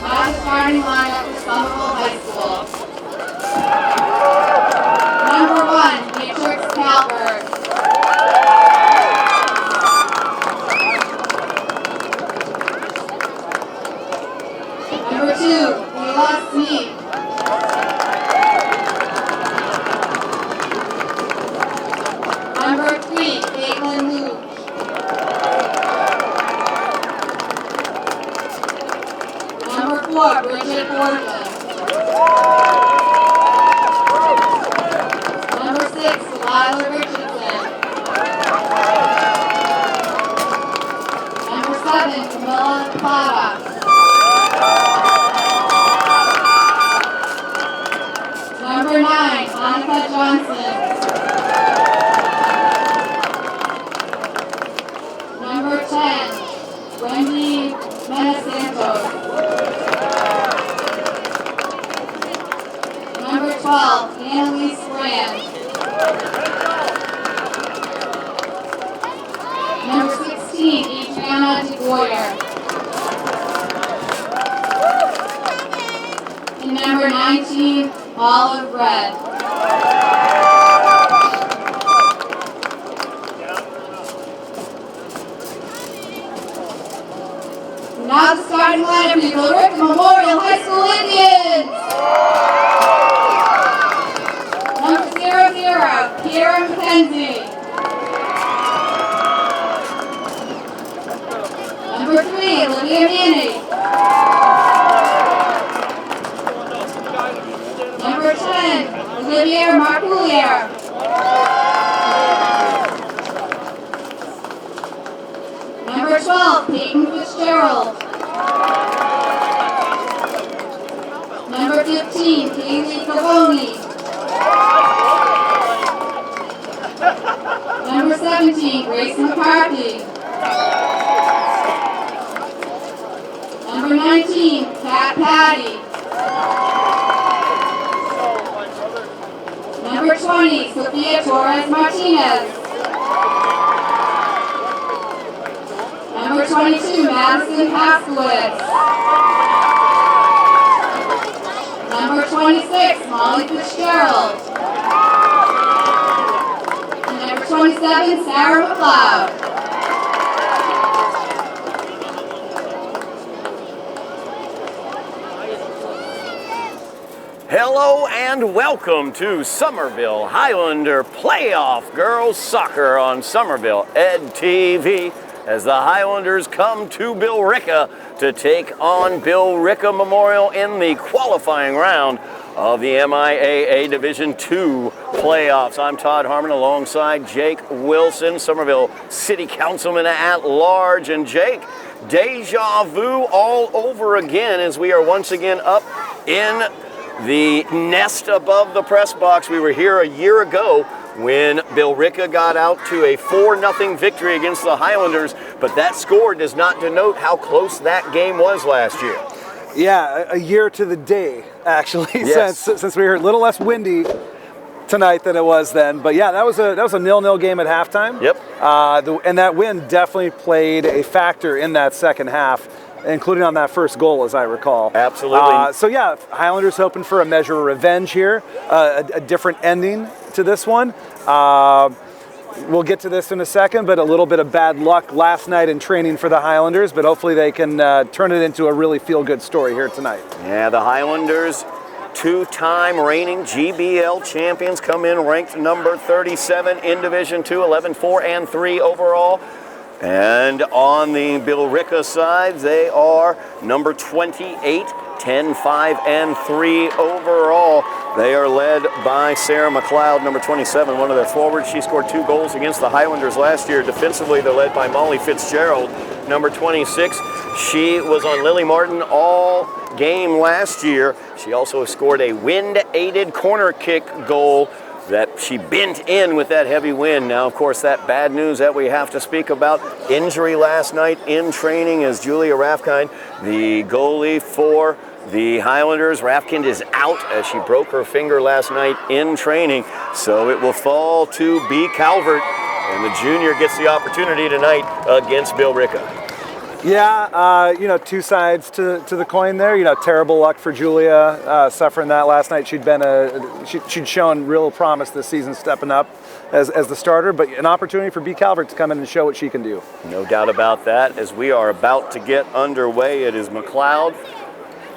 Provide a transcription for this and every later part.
Now the starting lineup for Somerville High School. Number 1, Matrix Calvert. Number 2, Leela Sneak. Number 3, Caitlin Luke. Number 4, Bridget Borges. Number 6, Delilah Richardson. Number 7, Camilla Plata. Number 9, Monica Johnson. Number 10, Wendy Menasantos. Number 12, Annalise Brand. Number 16, Adriana DeGoyer. And number 19, Olive Red. Now the starting lineup for the Billerica Memorial High School Indians. Number 00, Kiera McKenzie. Number 3, Olivia Manning. Number 10, Olivia Marcoulier. Number 12, Peyton Fitzgerald. Number 15, Kaylee Cavoni. Number 17, Grace McCarthy. Number 19, Kat Patty. Number 20, Sophia Torres Martinez. Number 22, Madison Paskowitz. Number 26, Molly Fitzgerald. And number 27, Sarah McLeod. Hello and welcome to Somerville Highlander Playoff Girls Soccer on Somerville Ed TV as the Highlanders come to Billerica to take on Billerica Memorial in the qualifying round of the MIAA Division II playoffs. I'm Todd Harmon alongside Jake Wilson, Somerville City Councilman at large. And Jake, deja vu all over again as we are once again up in the nest above the press box. We were here a year ago when Billerica got out to a 4-0 victory against the Highlanders, but that score does not denote how close that game was last year. Yeah, a year to the day, actually, Yes. since we were a little less windy tonight than it was then. But yeah, that was a 0-0 game at halftime. Yep. And that win definitely played a factor in that second half, including on that first goal, as I recall. Absolutely. So yeah, Highlanders hoping for a measure of revenge here, a different ending to this one. We'll get to this in a second, but a little bit of bad luck last night in training for the Highlanders, but hopefully they can turn it into a really feel-good story here tonight. Yeah, the Highlanders, two-time reigning GBL champions, come in ranked number 37 in Division II, 11-4-3 overall. And on the Billerica side, they are number 28, 10-5-3 overall. They are led by Sarah McLeod, number 27, one of their forwards. She scored 2 goals against the Highlanders last year. Defensively, they're led by Molly Fitzgerald, number 26. She was on Lily Martin all game last year. She also scored a wind-aided corner kick goal that she bent in with that heavy wind. Now, of course, that bad news that we have to speak about, injury last night in training as Julia Rafkind, the goalie for the Highlanders. Rafkind is out as she broke her finger last night in training, so it will fall to B. Calvert, and the junior gets the opportunity tonight against Billerica. Yeah, two sides to the coin there. Terrible luck for Julia suffering that last night. She'd shown real promise this season, stepping up as the starter, but an opportunity for B. Calvert to come in and show what she can do. No doubt about that. As we are about to get underway, it is McLeod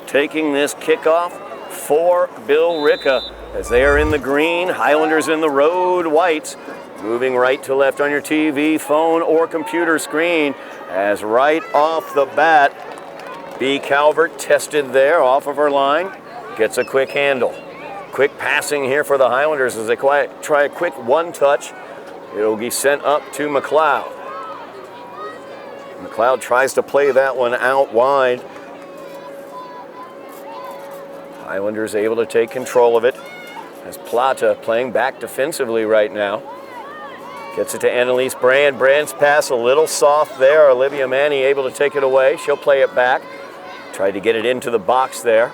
taking this kickoff for Billerica as they are in the green, Highlanders in the road whites. Moving right to left on your TV, phone, or computer screen, as right off the bat, B. Calvert tested there off of her line, gets a quick handle. Quick passing here for the Highlanders as they try a quick one-touch. It'll be sent up to McLeod. McLeod tries to play that one out wide. Highlanders able to take control of it as Plata playing back defensively right now. Gets it to Annalise Brand. Brand's pass a little soft there. Olivia Manny able to take it away. She'll play it back. Tried to get it into the box there.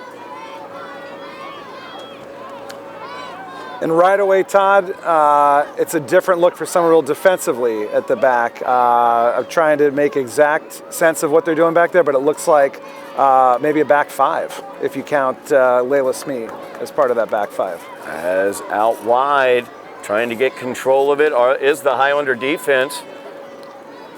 And right away, Todd, it's a different look for Somerville defensively at the back. I'm trying to make exact sense of what they're doing back there, but it looks like maybe a back five if you count Layla Smee as part of that back five. As out wide, trying to get control of it is the Highlander defense.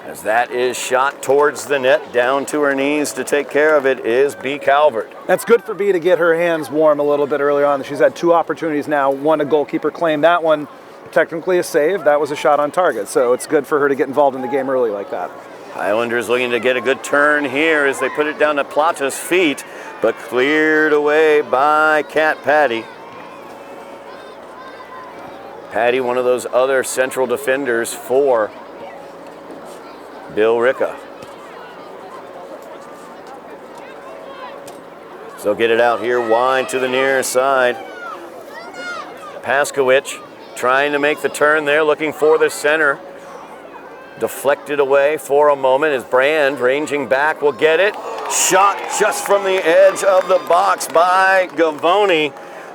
As that is shot towards the net, down to her knees to take care of it is B. Calvert. That's good for B to get her hands warm a little bit earlier on. She's had two opportunities now. One, a goalkeeper claim. That one, technically a save. That was a shot on target. So it's good for her to get involved in the game early like that. Highlanders looking to get a good turn here as they put it down to Plata's feet, but cleared away by Kat Patty. Patty, one of those other central defenders for Billerica. So get it out here wide to the near side. Paskowicz trying to make the turn there, looking for the center. Deflected away for a moment as Brand, ranging back, will get it. Shot just from the edge of the box by Gavoni.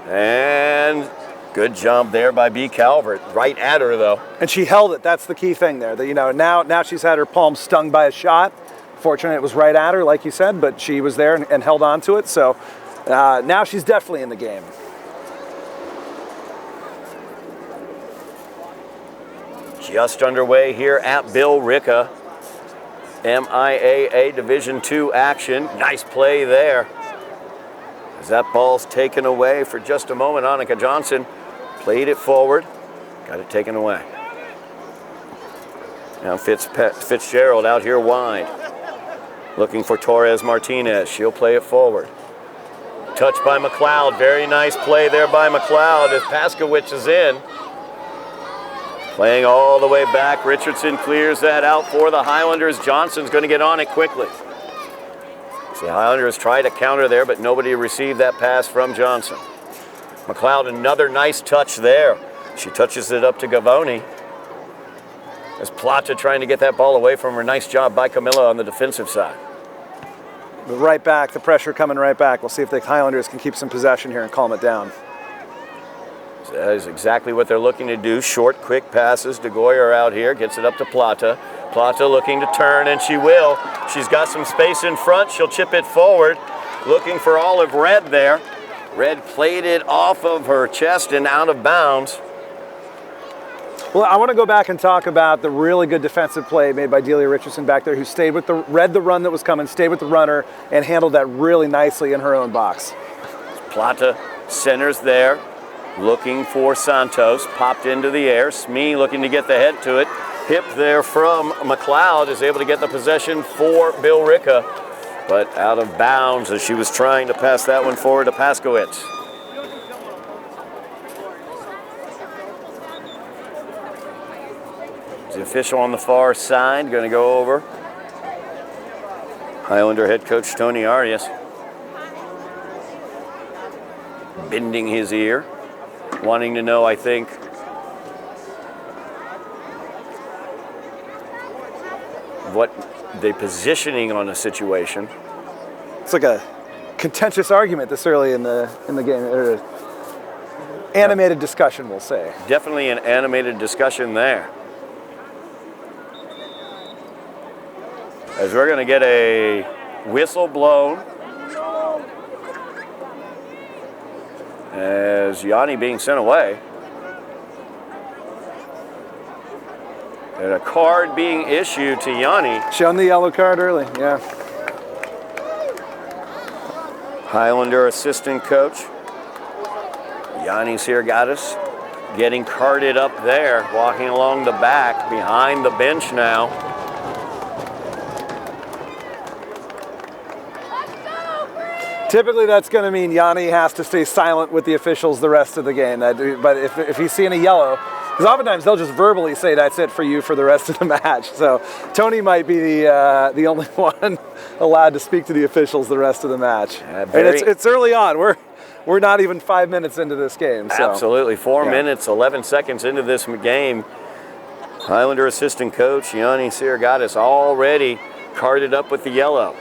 And good job there by B. Calvert. Right at her, though. And she held it. That's the key thing there. Now she's had her palm stung by a shot. Fortunately, it was right at her, like you said, but she was there and held on to it. So now she's definitely in the game. Just underway here at Billerica. MIAA Division II action. Nice play there. As that ball's taken away for just a moment, Annika Johnson played it forward, got it taken away. Now Fitzgerald out here wide, looking for Torres Martinez. She'll play it forward. Touched by McLeod. Very nice play there by McLeod as Paskowicz is in. Playing all the way back. Richardson clears that out for the Highlanders. Johnson's going to get on it quickly. The Highlanders try to counter there, but nobody received that pass from Johnson. McLeod, another nice touch there. She touches it up to Gavoni. As Plata trying to get that ball away from her. Nice job by Camilla on the defensive side. Right back, the pressure coming right back. We'll see if the Highlanders can keep some possession here and calm it down. So that is exactly what they're looking to do. Short, quick passes. DeGoyer out here, gets it up to Plata. Plata looking to turn, and she will. She's got some space in front. She'll chip it forward. Looking for Olive Red there. Red played it off of her chest and out of bounds. Well, I want to go back and talk about the really good defensive play made by Delia Richardson back there, who read the run that was coming, stayed with the runner, and handled that really nicely in her own box. Plata centers there, looking for Santos. Popped into the air. Smee looking to get the head to it. Hip there from McLeod is able to get the possession for Billerica, but out of bounds as she was trying to pass that one forward to Paskowicz. The official on the far side going to go over. Highlander head coach Tony Arias bending his ear, wanting to know, I think, what the positioning on a situation. It's like a contentious argument this early in the game. Or animated discussion, we'll say. Definitely an animated discussion there. as we're going to get a whistle blown as Yanni being sent away. And a card being issued to Yanni. Shown the yellow card early, yeah. Highlander assistant coach. Yanni's here got us. Getting carted up there, walking along the back, behind the bench now. Typically that's going to mean Yanni has to stay silent with the officials the rest of the game. But if he's seeing a yellow, because oftentimes they'll just verbally say that's it for you for the rest of the match. So Tony might be the only one allowed to speak to the officials the rest of the match. And it's early on. We're not even 5 minutes into this game. So. Absolutely. 4 minutes, 11 seconds into this game. Highlander assistant coach Yanni Sirgatis already carded up with the yellow.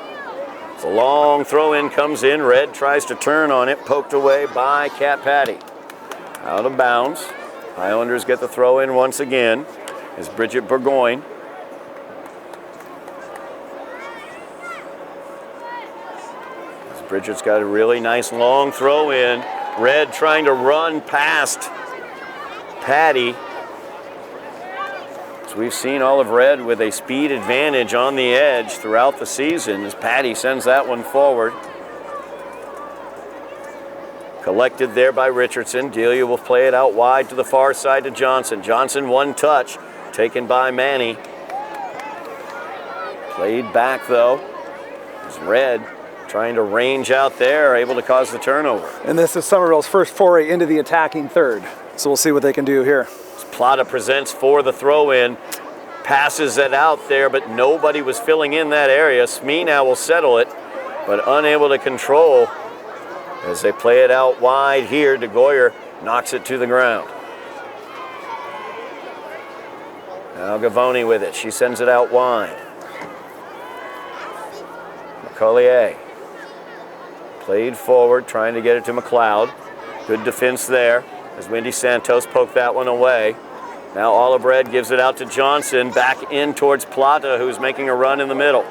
It's a long throw-in comes in. Red tries to turn on it. Poked away by Cat Patty. Out of bounds. Highlanders get the throw-in once again. Is Bridget Burgoyne. Bridget's got a really nice long throw in. Red trying to run past Patty. So we've seen all of Red with a speed advantage on the edge throughout the season as Patty sends that one forward. Collected there by Richardson. Delia will play it out wide to the far side to Johnson. Johnson one touch taken by Manny. Played back though. It's Red trying to range out there, able to cause the turnover. And this is Somerville's first foray into the attacking third. So we'll see what they can do here. Plata presents for the throw-in. Passes it out there, but nobody was filling in that area. Smee now will settle it, but unable to control as they play it out wide here. DeGoyer knocks it to the ground. Now Gavoni with it. She sends it out wide. McCollier. Played forward, trying to get it to McLeod. Good defense there as Wendy Santos poked that one away. Now Olive Red gives it out to Johnson, back in towards Plata, who's making a run in the middle.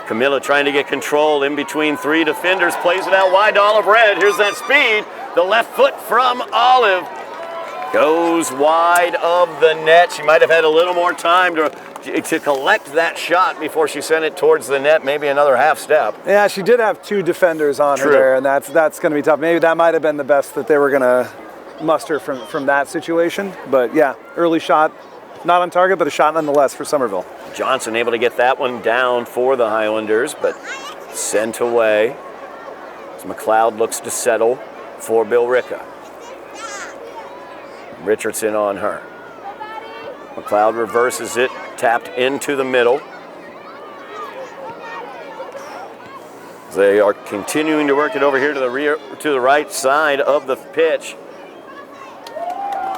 Camilla trying to get control in between three defenders, plays it out wide to Olive Red. Here's that speed. The left foot from Olive goes wide of the net. She might have had a little more time to collect that shot before she sent it towards the net, maybe another half step. Yeah, she did have two defenders on her there, and that's going to be tough. Maybe that might have been the best that they were going to muster from that situation. But yeah, early shot, not on target, but a shot nonetheless for Somerville. Johnson able to get that one down for the Highlanders, but sent away as McLeod looks to settle for Billerica. Richardson on her. McLeod reverses it, tapped into the middle. They are continuing to work it over here to the right side of the pitch.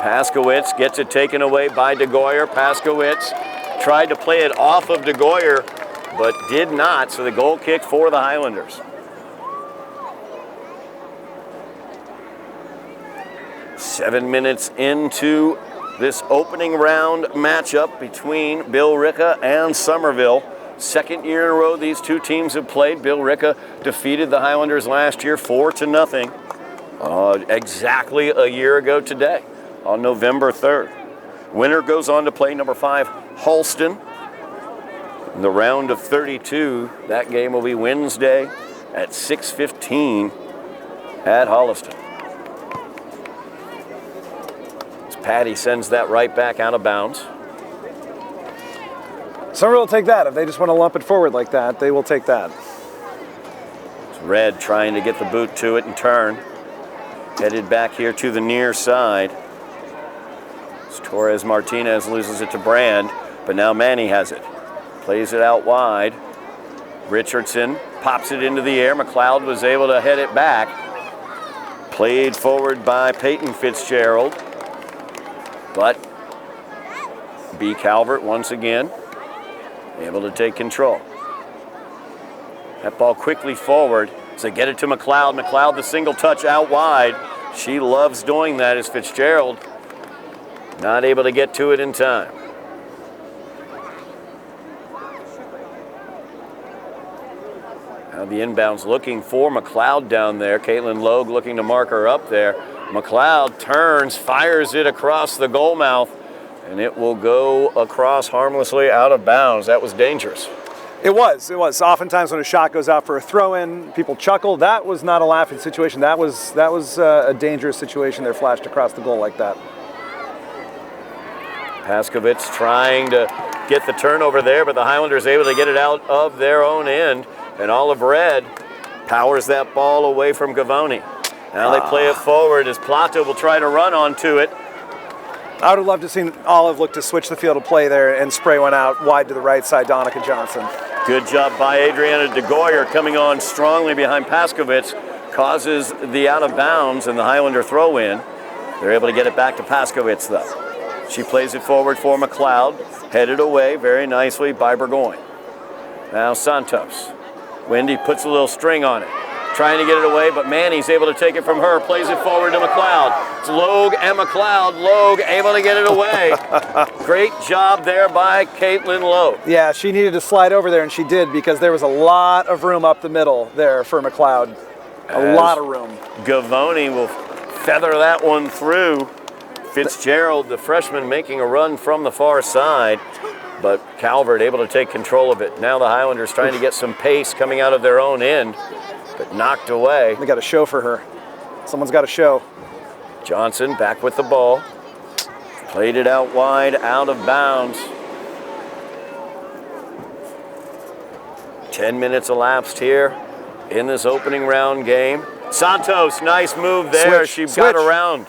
Paskowitz gets it taken away by DeGoyer. Paskowitz tried to play it off of DeGoyer, but did not, so the goal kick for the Highlanders. 7 minutes into this opening round matchup between Billerica and Somerville. Second year in a row these two teams have played. Billerica defeated the Highlanders last year 4-0. Exactly a year ago today, on November 3rd. Winner goes on to play number 5, Halston. In the round of 32, that game will be Wednesday at 6:15 at Holliston. Patty sends that right back out of bounds. Somerville will take that. If they just want to lump it forward like that, they will take that. It's Red trying to get the boot to it and turn. Headed back here to the near side. As Torres Martinez loses it to Brand, but now Manny has it. Plays it out wide. Richardson pops it into the air. McLeod was able to head it back. Played forward by Peyton Fitzgerald. But B. Calvert once again able to take control. That ball quickly forward. So they get it to McLeod. McLeod the single touch out wide. She loves doing that as Fitzgerald not able to get to it in time. The inbounds looking for McLeod down there. Caitlin Logue looking to mark her up there. McLeod turns, fires it across the goal mouth, and it will go across harmlessly out of bounds. That was dangerous. It was. Oftentimes when a shot goes out for a throw-in, people chuckle. That was not a laughing situation. That was a dangerous situation there, flashed across the goal like that. Paskovitz trying to get the turnover there, but the Highlanders able to get it out of their own end. And Olive Red powers that ball away from Gavoni. Now they play it forward as Plata will try to run onto it. I would have loved to have seen Olive look to switch the field of play there and spray one out wide to the right side, Donica Johnson. Good job by Adriana DeGoyer coming on strongly behind Paskovitz. Causes the out of bounds and the Highlander throw in. They're able to get it back to Paskovitz though. She plays it forward for McLeod. Headed away very nicely by Burgoyne. Now Santos. Wendy puts a little string on it. Trying to get it away, but Manny's able to take it from her. Plays it forward to McLeod. It's Logue and McLeod. Logue able to get it away. Great job there by Caitlin Logue. Yeah, she needed to slide over there, and she did, because there was a lot of room up the middle there for McLeod. A lot of room. Gavoni will feather that one through. Fitzgerald, the freshman, making a run from the far side, but Calvert able to take control of it. Now the Highlanders trying to get some pace coming out of their own end, but knocked away. They got a show for her. Someone's got a show. Johnson back with the ball. Played it out wide, out of bounds. 10 minutes elapsed here in this opening round game. Santos, nice move there. She got around.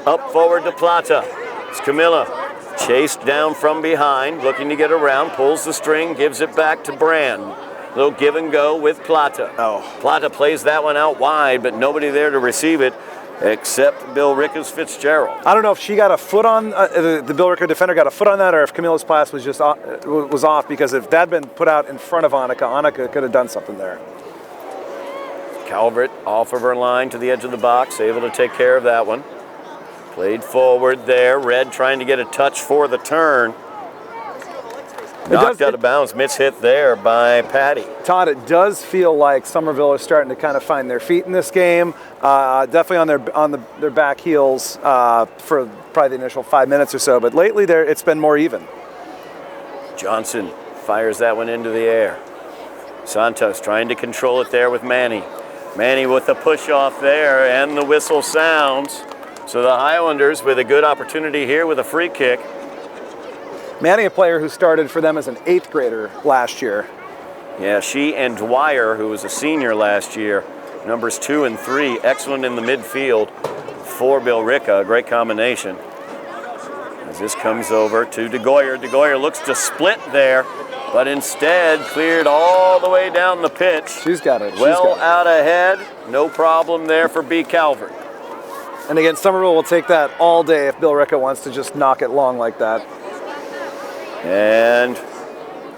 Up forward to Plata. It's Camilla. Chased down from behind, looking to get around, pulls the string, gives it back to Brand. Little give and go with Plata. Plata plays that one out wide, but nobody there to receive it except Billerica's Fitzgerald. I don't know if she got a foot on, the Billerica defender got a foot on that, or if Camilla's pass was just off, because if that had been put out in front of Annika could have done something there. Calvert off of her line to the edge of the box, able to take care of that one. Played forward there. Red trying to get a touch for the turn. Knocked out of bounds. Mitts hit there by Patty. Todd, it does feel like Somerville is starting to kind of find their feet in this game. Definitely on their back heels for probably the initial 5 minutes or so. But lately, it's been more even. Johnson fires that one into the air. Santos trying to control it there with Manny. Manny with the push off there, and the whistle sounds. So the Highlanders with a good opportunity here with a free kick. Manny, a player who started for them as an 8th grader last year. Yeah, she and Dwyer, who was a senior last year, numbers 2 and 3, excellent in the midfield for Billerica, a great combination. As this comes over to DeGoyer. DeGoyer looks to split there, but instead cleared all the way down the pitch. She's got it. Well out ahead, no problem there for B. Calvert. And again, Somerville will take that all day if Billerica wants to just knock it long like that. And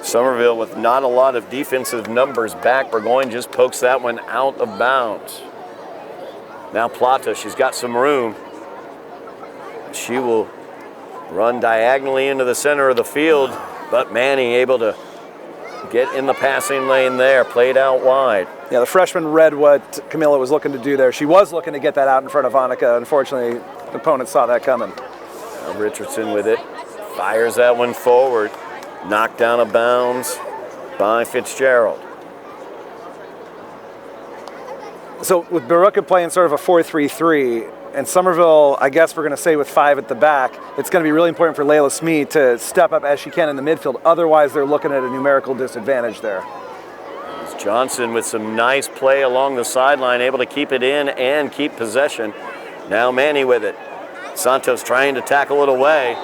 Somerville with not a lot of defensive numbers back. Burgoyne just pokes that one out of bounds. Now Plata, she's got some room. She will run diagonally into the center of the field, but Manning able to get in the passing lane there, played out wide. Yeah, the freshman read what Camilla was looking to do there. She was looking to get that out in front of Annika. Unfortunately, the opponent saw that coming. Now Richardson with it, fires that one forward, knocked down of bounds by Fitzgerald. So with Billerica playing sort of a 4-3-3, and Somerville, I guess we're going to say with 5 at the back, it's going to be really important for Layla Smee to step up as she can in the midfield. Otherwise, they're looking at a numerical disadvantage there. Johnson with some nice play along the sideline, able to keep it in and keep possession. Now Manny with it. Santos trying to tackle it away.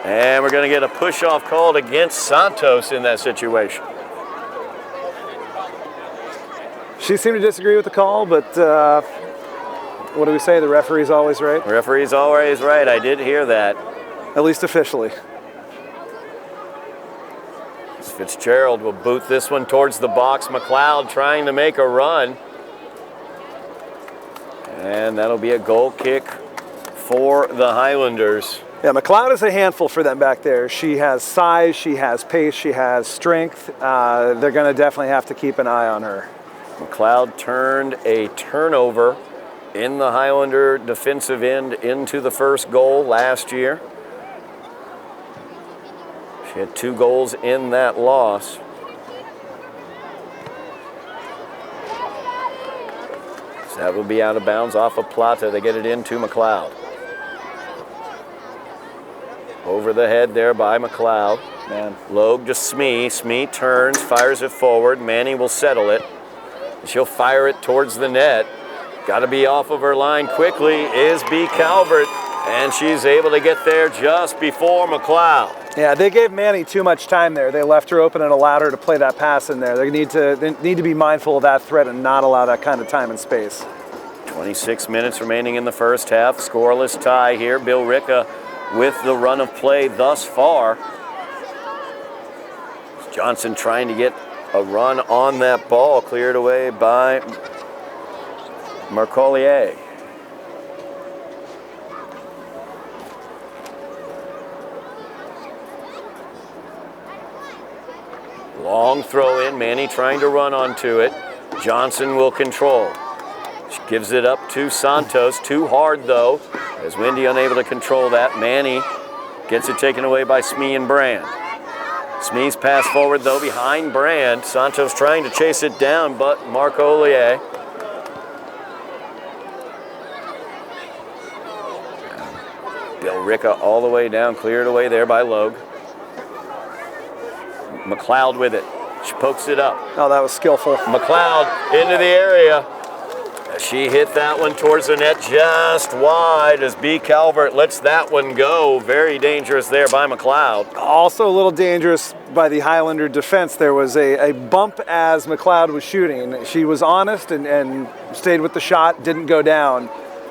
And we're going to get a push-off called against Santos in that situation. She seemed to disagree with the call, but what do we say? The referee's always right? The referee's always right. I did hear that. At least officially. Fitzgerald will boot this one towards the box. McLeod trying to make a run. And that'll be a goal kick for the Highlanders. Yeah, McLeod is a handful for them back there. She has size, she has pace, she has strength. They're going to definitely have to keep an eye on her. McLeod turned a turnover in the Highlander defensive end into the first goal last year. She had 2 goals in that loss. So that will be out of bounds off of Plata. They get it into McLeod. Over the head there by McLeod. Man. Logue to Smee. Smee turns, fires it forward. Manny will settle it. She'll fire it towards the net. Got to be off of her line quickly is B. Calvert, and she's able to get there just before McLeod. Yeah, they gave Manny too much time there. They left her open and allowed her to play that pass in there. They need to be mindful of that threat and not allow that kind of time and space. 26 minutes remaining in the first half. Scoreless tie here. Billerica with the run of play thus far. Johnson trying to get a run on that ball, cleared away by Marcollier. Long throw in, Manny trying to run onto it. Johnson will control. She gives it up to Santos, too hard though, as Wendy unable to control that. Manny gets it taken away by Smee and Brand. Smee's pass forward though behind Brand. Santos trying to chase it down, but Marcollier. Billerica all the way down, cleared away there by Logue. McLeod with it. She pokes it up. Oh, that was skillful. McLeod into the area. She hit that one towards the net just wide as B. Calvert lets that one go. Very dangerous there by McLeod. Also a little dangerous by the Highlander defense. There was a bump as McLeod was shooting. She was honest and stayed with the shot, didn't go down.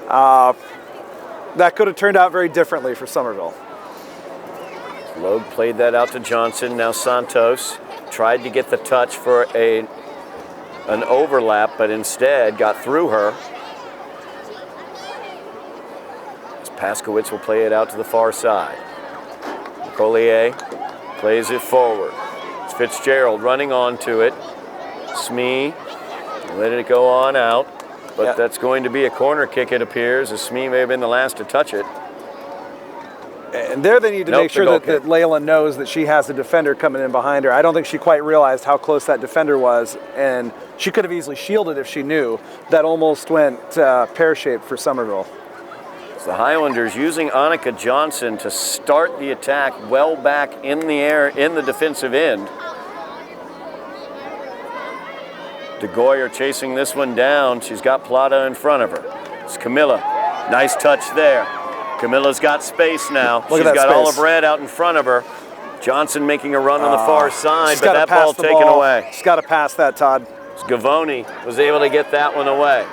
That could have turned out very differently for Somerville. Logue played that out to Johnson. Now Santos tried to get the touch for an overlap, but instead got through her. As Paskowitz will play it out to the far side. Collier plays it forward. It's Fitzgerald running onto it. Smee letting it go on out, but that's going to be a corner kick, it appears, as Smee may have been the last to touch it. And there they need to make sure that Layla knows that she has a defender coming in behind her. I don't think she quite realized how close that defender was, and she could have easily shielded if she knew. That almost went pear-shaped for Somerville. So the Highlanders using Annika Johnson to start the attack well back in the air in the defensive end. DeGoyer chasing this one down. She's got Plata in front of her. It's Camilla. Nice touch there. Camilla's got space now. She's got Olive Red out in front of her. Johnson making a run on the far side, but that ball taken away. She's got to pass that, Todd. Gavoni was able to get that one away.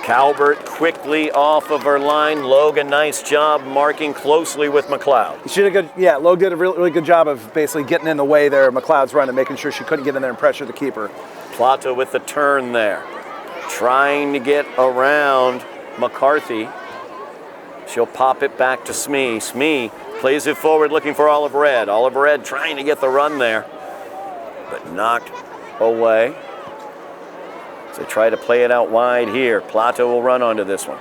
Calvert quickly off of her line. Logue, a nice job marking closely with McLeod. She did a good, Logue did a really good job of basically getting in the way there of McLeod's run and making sure she couldn't get in there and pressure the keeper. Plata with the turn there. Trying to get around McCarthy. She'll pop it back to Smee. Smee plays it forward looking for Olive Red. Olive Red trying to get the run there, but knocked away. So they try to play it out wide here. Plata will run onto this one.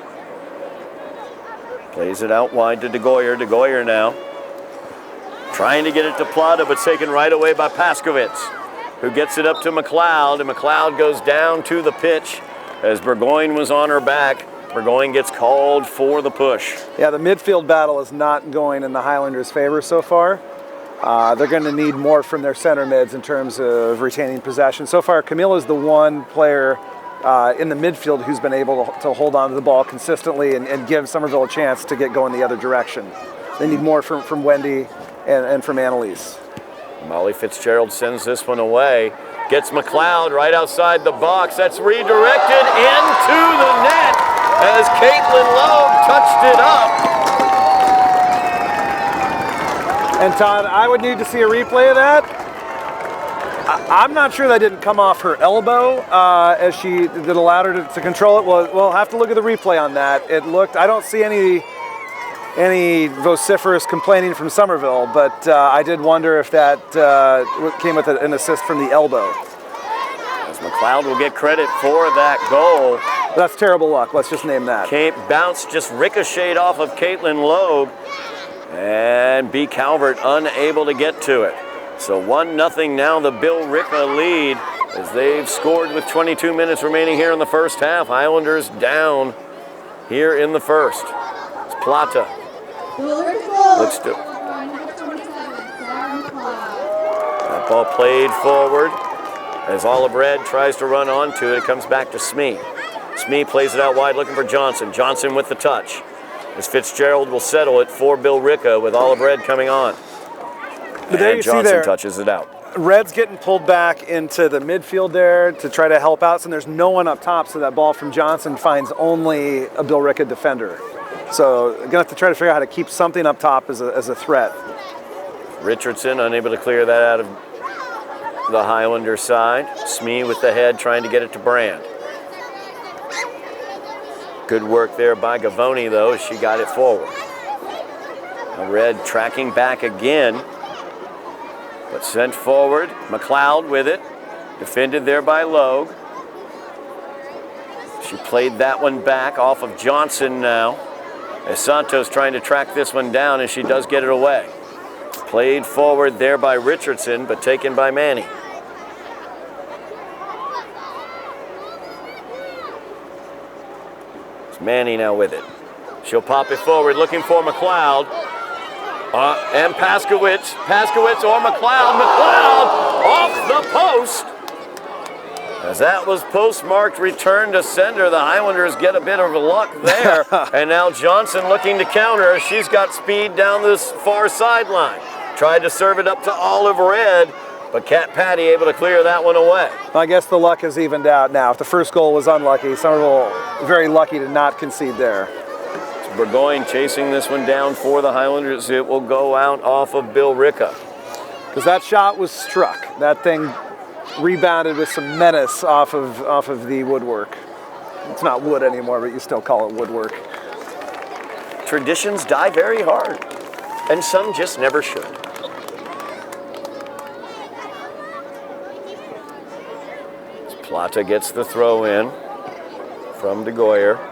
Plays it out wide to DeGoyer. DeGoyer now trying to get it to Plata, but taken right away by Paskowitz, who gets it up to McLeod, and McLeod goes down to the pitch as Burgoyne was on her back. Burgoyne gets called for the push. Yeah, the midfield battle is not going in the Highlanders' favor so far. They're going to need more from their center mids in terms of retaining possession. So far, Camilla's the one player in the midfield who's been able to hold on to the ball consistently and give Somerville a chance to get going the other direction. They need more from Wendy and from Annalise. Molly Fitzgerald sends this one away. Gets McLeod right outside the box. That's redirected into the net as Caitlin Logue touched it up. And Todd, I would need to see a replay of that. I'm not sure that didn't come off her elbow as she that allowed her to control it. We'll have to look at the replay on that. It looked, I don't see any any vociferous complaining from Somerville, but I did wonder if that came with an assist from the elbow. As McLeod will get credit for that goal. That's terrible luck. Let's just name that. Cape bounce just ricocheted off of Caitlin Logue, and B. Calvert unable to get to it. So 1-0 now, the Billerica lead, as they've scored with 22 minutes remaining here in the first half. Highlanders down here in the first. It's Plata. Looks to. That ball played forward as Olive Red tries to run onto it. It comes back to Smee. Smee plays it out wide looking for Johnson. Johnson with the touch. As Fitzgerald will settle it for Billerica with Olive Red coming on. But there and you Johnson see there, touches it out. Red's getting pulled back into the midfield there to try to help out, and there's no one up top, so that ball from Johnson finds only a Billerica defender. So gonna have to try to figure out how to keep something up top as a threat. Richardson unable to clear that out of the Highlander side. Smee with the head trying to get it to Brand. Good work there by Gavoni, though, as she got it forward. Red tracking back again, but sent forward. McLeod with it. Defended there by Logue. She played that one back off of Johnson now, as Santos trying to track this one down, and she does get it away. Played forward there by Richardson, but taken by Manny. Manny now with it. She'll pop it forward, looking for McLeod. And Paskowitz. Paskowitz or McLeod. McLeod off the post. As that was postmarked return to sender, the Highlanders get a bit of luck there. And now Johnson looking to counter. She's got speed down this far sideline. Tried to serve it up to Olive Red, but Cat Patty able to clear that one away. I guess the luck has evened out now. If the first goal was unlucky, Somerville very lucky to not concede there. Burgoyne chasing this one down for the Highlanders. It will go out off of Billerica. Because that shot was struck. That thing rebounded with some menace off of the woodwork. It's not wood anymore, but you still call it woodwork. Traditions die very hard, and some just never should. Plata gets the throw in from DeGoyer.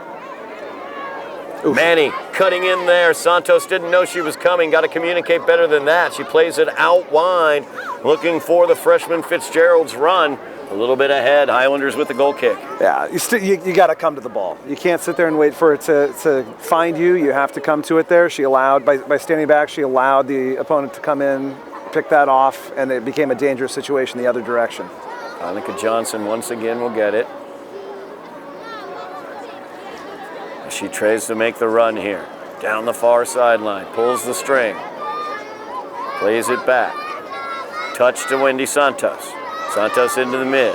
Oof. Manny cutting in there. Santos didn't know she was coming. Got to communicate better than that. She plays it out wide, looking for the freshman Fitzgerald's run. A little bit ahead. Highlanders with the goal kick. Yeah, you got to come to the ball. You can't sit there and wait for it to find you. You have to come to it there. She allowed, by standing back, she allowed the opponent to come in, pick that off, and it became a dangerous situation the other direction. Annika Johnson once again will get it. She tries to make the run here. Down the far sideline, pulls the string. Plays it back. Touch to Wendy Santos. Santos into the mid.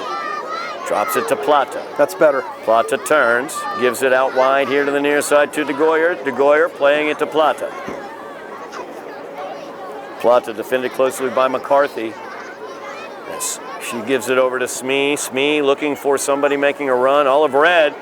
Drops it to Plata. That's better. Plata turns, gives it out wide here to the near side to DeGoyer. DeGoyer playing it to Plata. Plata defended closely by McCarthy. Yes. She gives it over to Smee. Smee looking for somebody making a run. Olive Red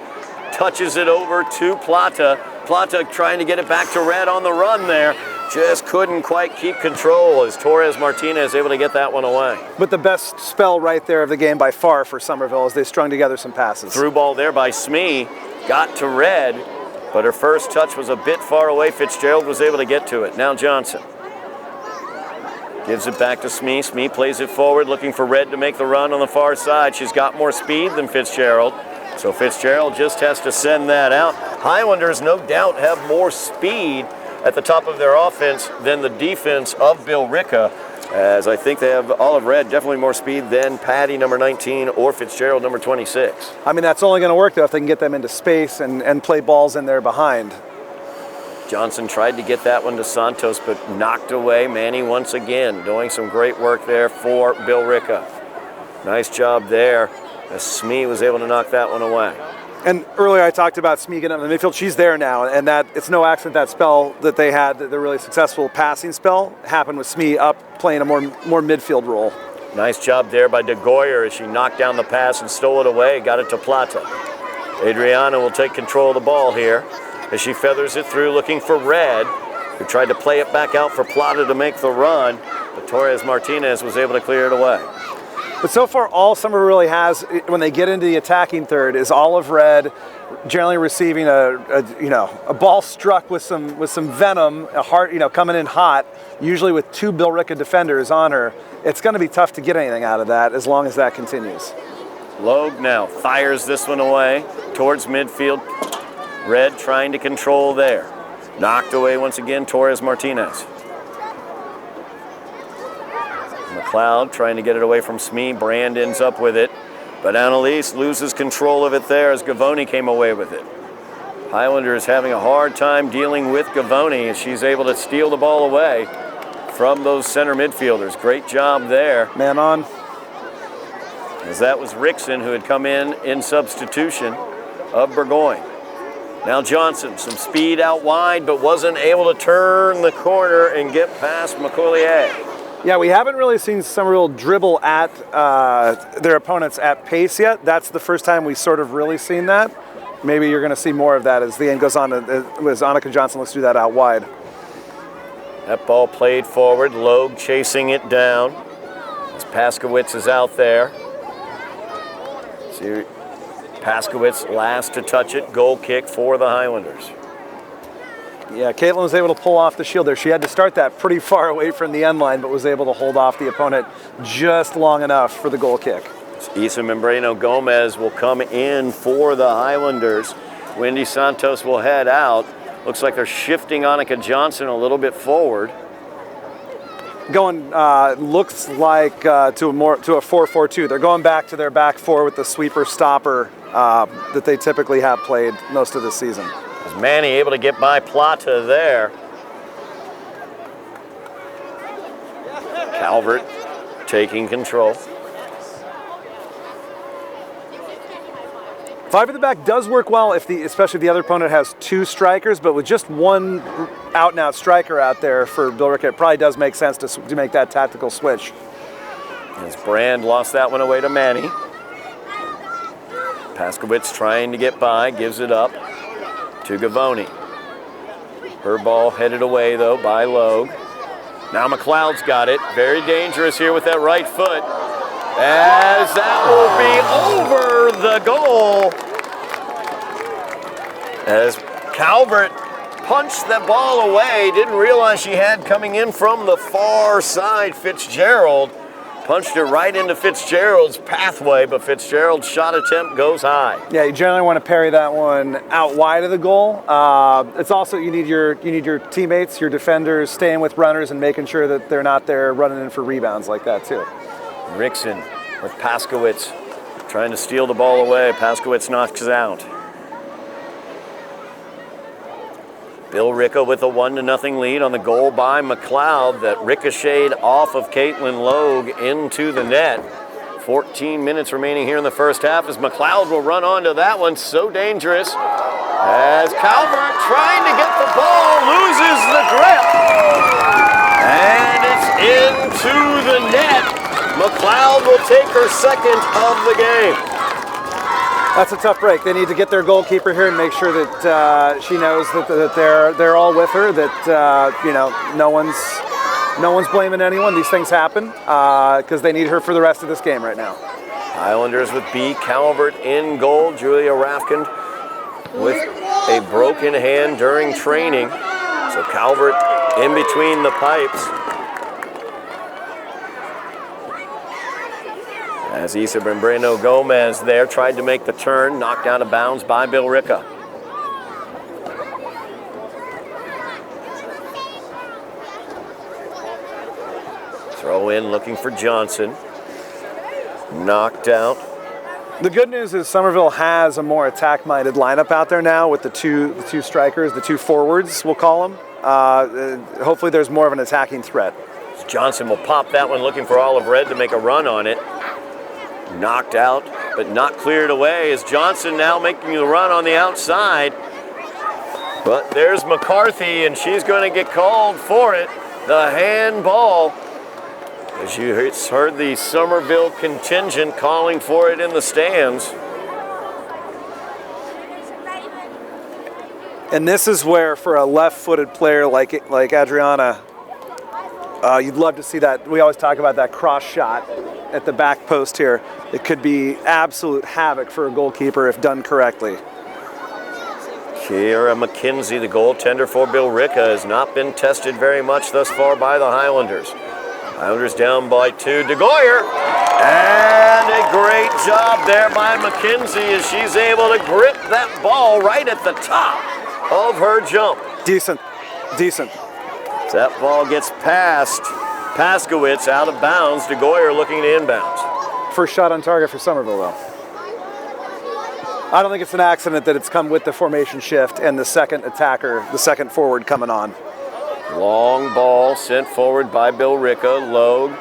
touches it over to Plata. Plata trying to get it back to Red on the run there. Just couldn't quite keep control as Torres Martinez able to get that one away. But the best spell right there of the game by far for Somerville as they strung together some passes. Through ball there by Smee. Got to Red, but her first touch was a bit far away. Fitzgerald was able to get to it. Now Johnson. Gives it back to Smee. Smee plays it forward, looking for Red to make the run on the far side. She's got more speed than Fitzgerald, so Fitzgerald just has to send that out. Highlanders, no doubt, have more speed at the top of their offense than the defense of Billerica, as I think they have Olive Red definitely more speed than Patty, number 19, or Fitzgerald, number 26. I mean, that's only going to work, though, if they can get them into space and play balls in there behind. Johnson tried to get that one to Santos, but knocked away. Manny once again doing some great work there for Billerica. Nice job there as Smee was able to knock that one away. And earlier I talked about Smee getting up in the midfield. She's there now, and that it's no accident that spell that they had, the really successful passing spell, happened with Smee up playing a more midfield role. Nice job there by DeGoyer as she knocked down the pass and stole it away, got it to Plata. Adriana will take control of the ball here as she feathers it through looking for Red. who tried to play it back out for Plata to make the run, but Torres Martinez was able to clear it away. But so far, all Somerville really has when they get into the attacking third is olive red, generally receiving a ball struck with some venom, a heart coming in hot, usually with 2 Billerica defenders on her. It's going to be tough to get anything out of that as long as that continues. Logue now fires this one away towards midfield. Red trying to control there. Knocked away once again, Torres Martinez. McLeod trying to get it away from Smee. Brand ends up with it. But Annalise loses control of it there as Gavoni came away with it. Highlanders having a hard time dealing with Gavoni as she's able to steal the ball away from those center midfielders. Great job there. Man on. As that was Rickson who had come in substitution of Burgoyne. Now Johnson, some speed out wide, but wasn't able to turn the corner and get past McCollier. Yeah, we haven't really seen Somerville dribble at their opponents at pace yet. That's the first time we sort of really seen that. Maybe you're going to see more of that as the end goes on. As Annika Johnson looks to do that out wide. That ball played forward. Logue chasing it down. As Paskowitz is out there. See, Paskowitz last to touch it. Goal kick for the Highlanders. Yeah, Caitlin was able to pull off the shield there. She had to start that pretty far away from the end line, but was able to hold off the opponent just long enough for the goal kick. Isa Membrano Gomez will come in for the Highlanders. Wendy Santos will head out. Looks like they're shifting Annika Johnson a little bit forward. Going, looks like to a 4-4-2. They're going back to their back four with the sweeper stopper that they typically have played most of the season. Is Manny able to get by Plata there? Calvert taking control. 5 at the back does work well especially if the other opponent has 2 strikers, but with just one out-and-out striker out there for Billerica, it probably does make sense to make that tactical switch. As Brand lost that one away to Manny. Paskowitz trying to get by, gives it up to Gavoni. Her ball headed away, though, by Logue. Now McLeod's got it. Very dangerous here with that right foot. As that will be over the goal. As Calvert punched that ball away. Didn't realize she had coming in from the far side Fitzgerald. Punched it right into Fitzgerald's pathway, but Fitzgerald's shot attempt goes high. Yeah, you generally want to parry that one out wide of the goal. It's also you need your teammates, your defenders, staying with runners and making sure that they're not there running in for rebounds like that too. Rickson with Paskowitz trying to steal the ball away. Paskowitz knocks it out. Billerica with a 1-0 lead on the goal by McLeod that ricocheted off of Caitlin Logue into the net. 14 minutes remaining here in the first half as McLeod will run onto that one. So dangerous as Calvert trying to get the ball, loses the grip. And it's into the net. McLeod will take her second of the game. That's a tough break. They need to get their goalkeeper here and make sure that she knows that they're all with her. That no one's blaming anyone. These things happen because they need her for the rest of this game right now. Highlanders with B. Calvert in goal. Julia Rafkin with a broken hand during training. So Calvert in between the pipes. As Isa Membrano Gomez there tried to make the turn, knocked out of bounds by Billerica. Throw in looking for Johnson. Knocked out. The good news is Somerville has a more attack-minded lineup out there now with the two strikers, the 2 forwards, we'll call them. Hopefully there's more of an attacking threat. Johnson will pop that one looking for Olive Red to make a run on it. Knocked out, but not cleared away as Johnson now making the run on the outside. But there's McCarthy, and she's going to get called for it. The handball. As you heard the Somerville contingent calling for it in the stands. And this is where, for a left-footed player like Adriana, you'd love to see that. We always talk about that cross shot at the back post here. It could be absolute havoc for a goalkeeper if done correctly. Kiera McKenzie, the goaltender for Billerica, has not been tested very much thus far by the Highlanders. Highlanders down by 2. DeGoyer, and a great job there by McKenzie as she's able to grip that ball right at the top of her jump. Decent. That ball gets past Paskowitz out of bounds. DeGoyer looking to inbounds. First shot on target for Somerville, though. I don't think it's an accident that it's come with the formation shift and the second attacker, the second forward coming on. Long ball sent forward by Billerica. Logue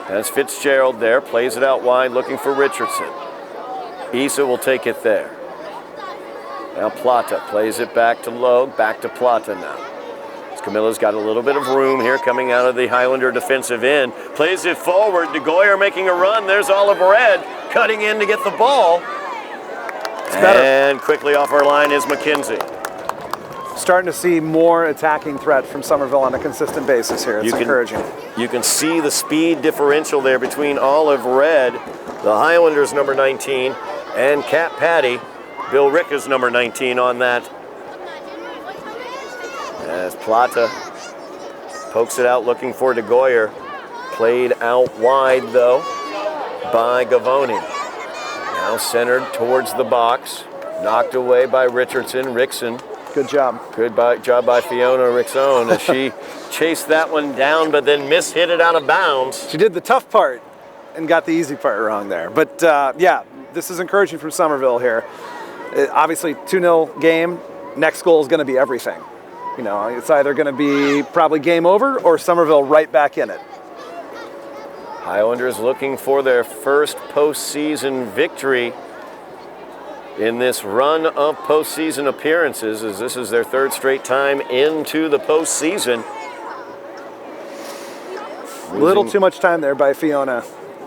has Fitzgerald there, plays it out wide looking for Richardson. Issa will take it there. Now Plata plays it back to Logue, back to Plata now. Camilla's got a little bit of room here coming out of the Highlander defensive end. Plays it forward. DeGoyer making a run. There's Oliver Red cutting in to get the ball. And quickly off our line is McKenzie. Starting to see more attacking threat from Somerville on a consistent basis here. It's encouraging. You can see the speed differential there between Olive Red, the Highlanders number 19, and Kat Patty, Billerica's number 19 on that. As Plata pokes it out looking for DeGoyer. Played out wide though by Gavoni. Now centered towards the box. Knocked away by Richardson. Rickson. Good job. Job by Fiona Rickson as she chased that one down but then mishit it out of bounds. She did the tough part and got the easy part wrong there. But yeah, this is encouraging from Somerville here. Obviously 2-0 game. Next goal is going to be everything. You know, it's either going to be probably game over or Somerville right back in it. Highlanders looking for their first postseason victory in this run of postseason appearances, as this is their third straight time into the postseason. A little too much time there by Fiona.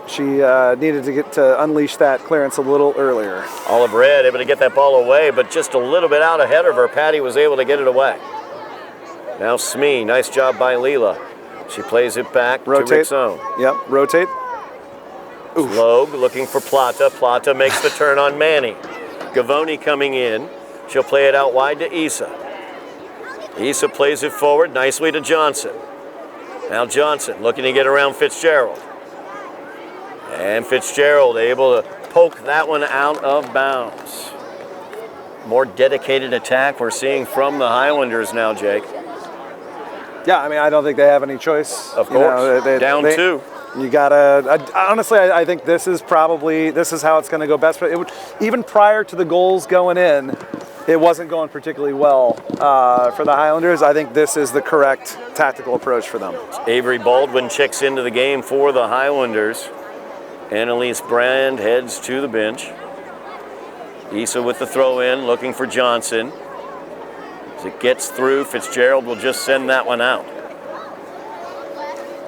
She needed to get to unleash that clearance a little earlier. Olive Red able to get that ball away, but just a little bit out ahead of her. Patty was able to get it away. Now Smee, nice job by Leela. She plays it back to Rickson. Yep, rotate. Logue looking for Plata. Plata makes the turn on Manny. Gavoni coming in. She'll play it out wide to Issa. Issa plays it forward nicely to Johnson. Now Johnson looking to get around Fitzgerald. And Fitzgerald able to poke that one out of bounds. More dedicated attack we're seeing from the Highlanders now, Jake. Yeah, I mean, I don't think they have any choice. Of course, down 2. You gotta, honestly, I think this is how it's gonna go best. But even prior to the goals going in, it wasn't going particularly well for the Highlanders. I think this is the correct tactical approach for them. Avery Baldwin checks into the game for the Highlanders. Annalise Brand heads to the bench. Issa with the throw in, looking for Johnson. As it gets through, Fitzgerald will just send that one out.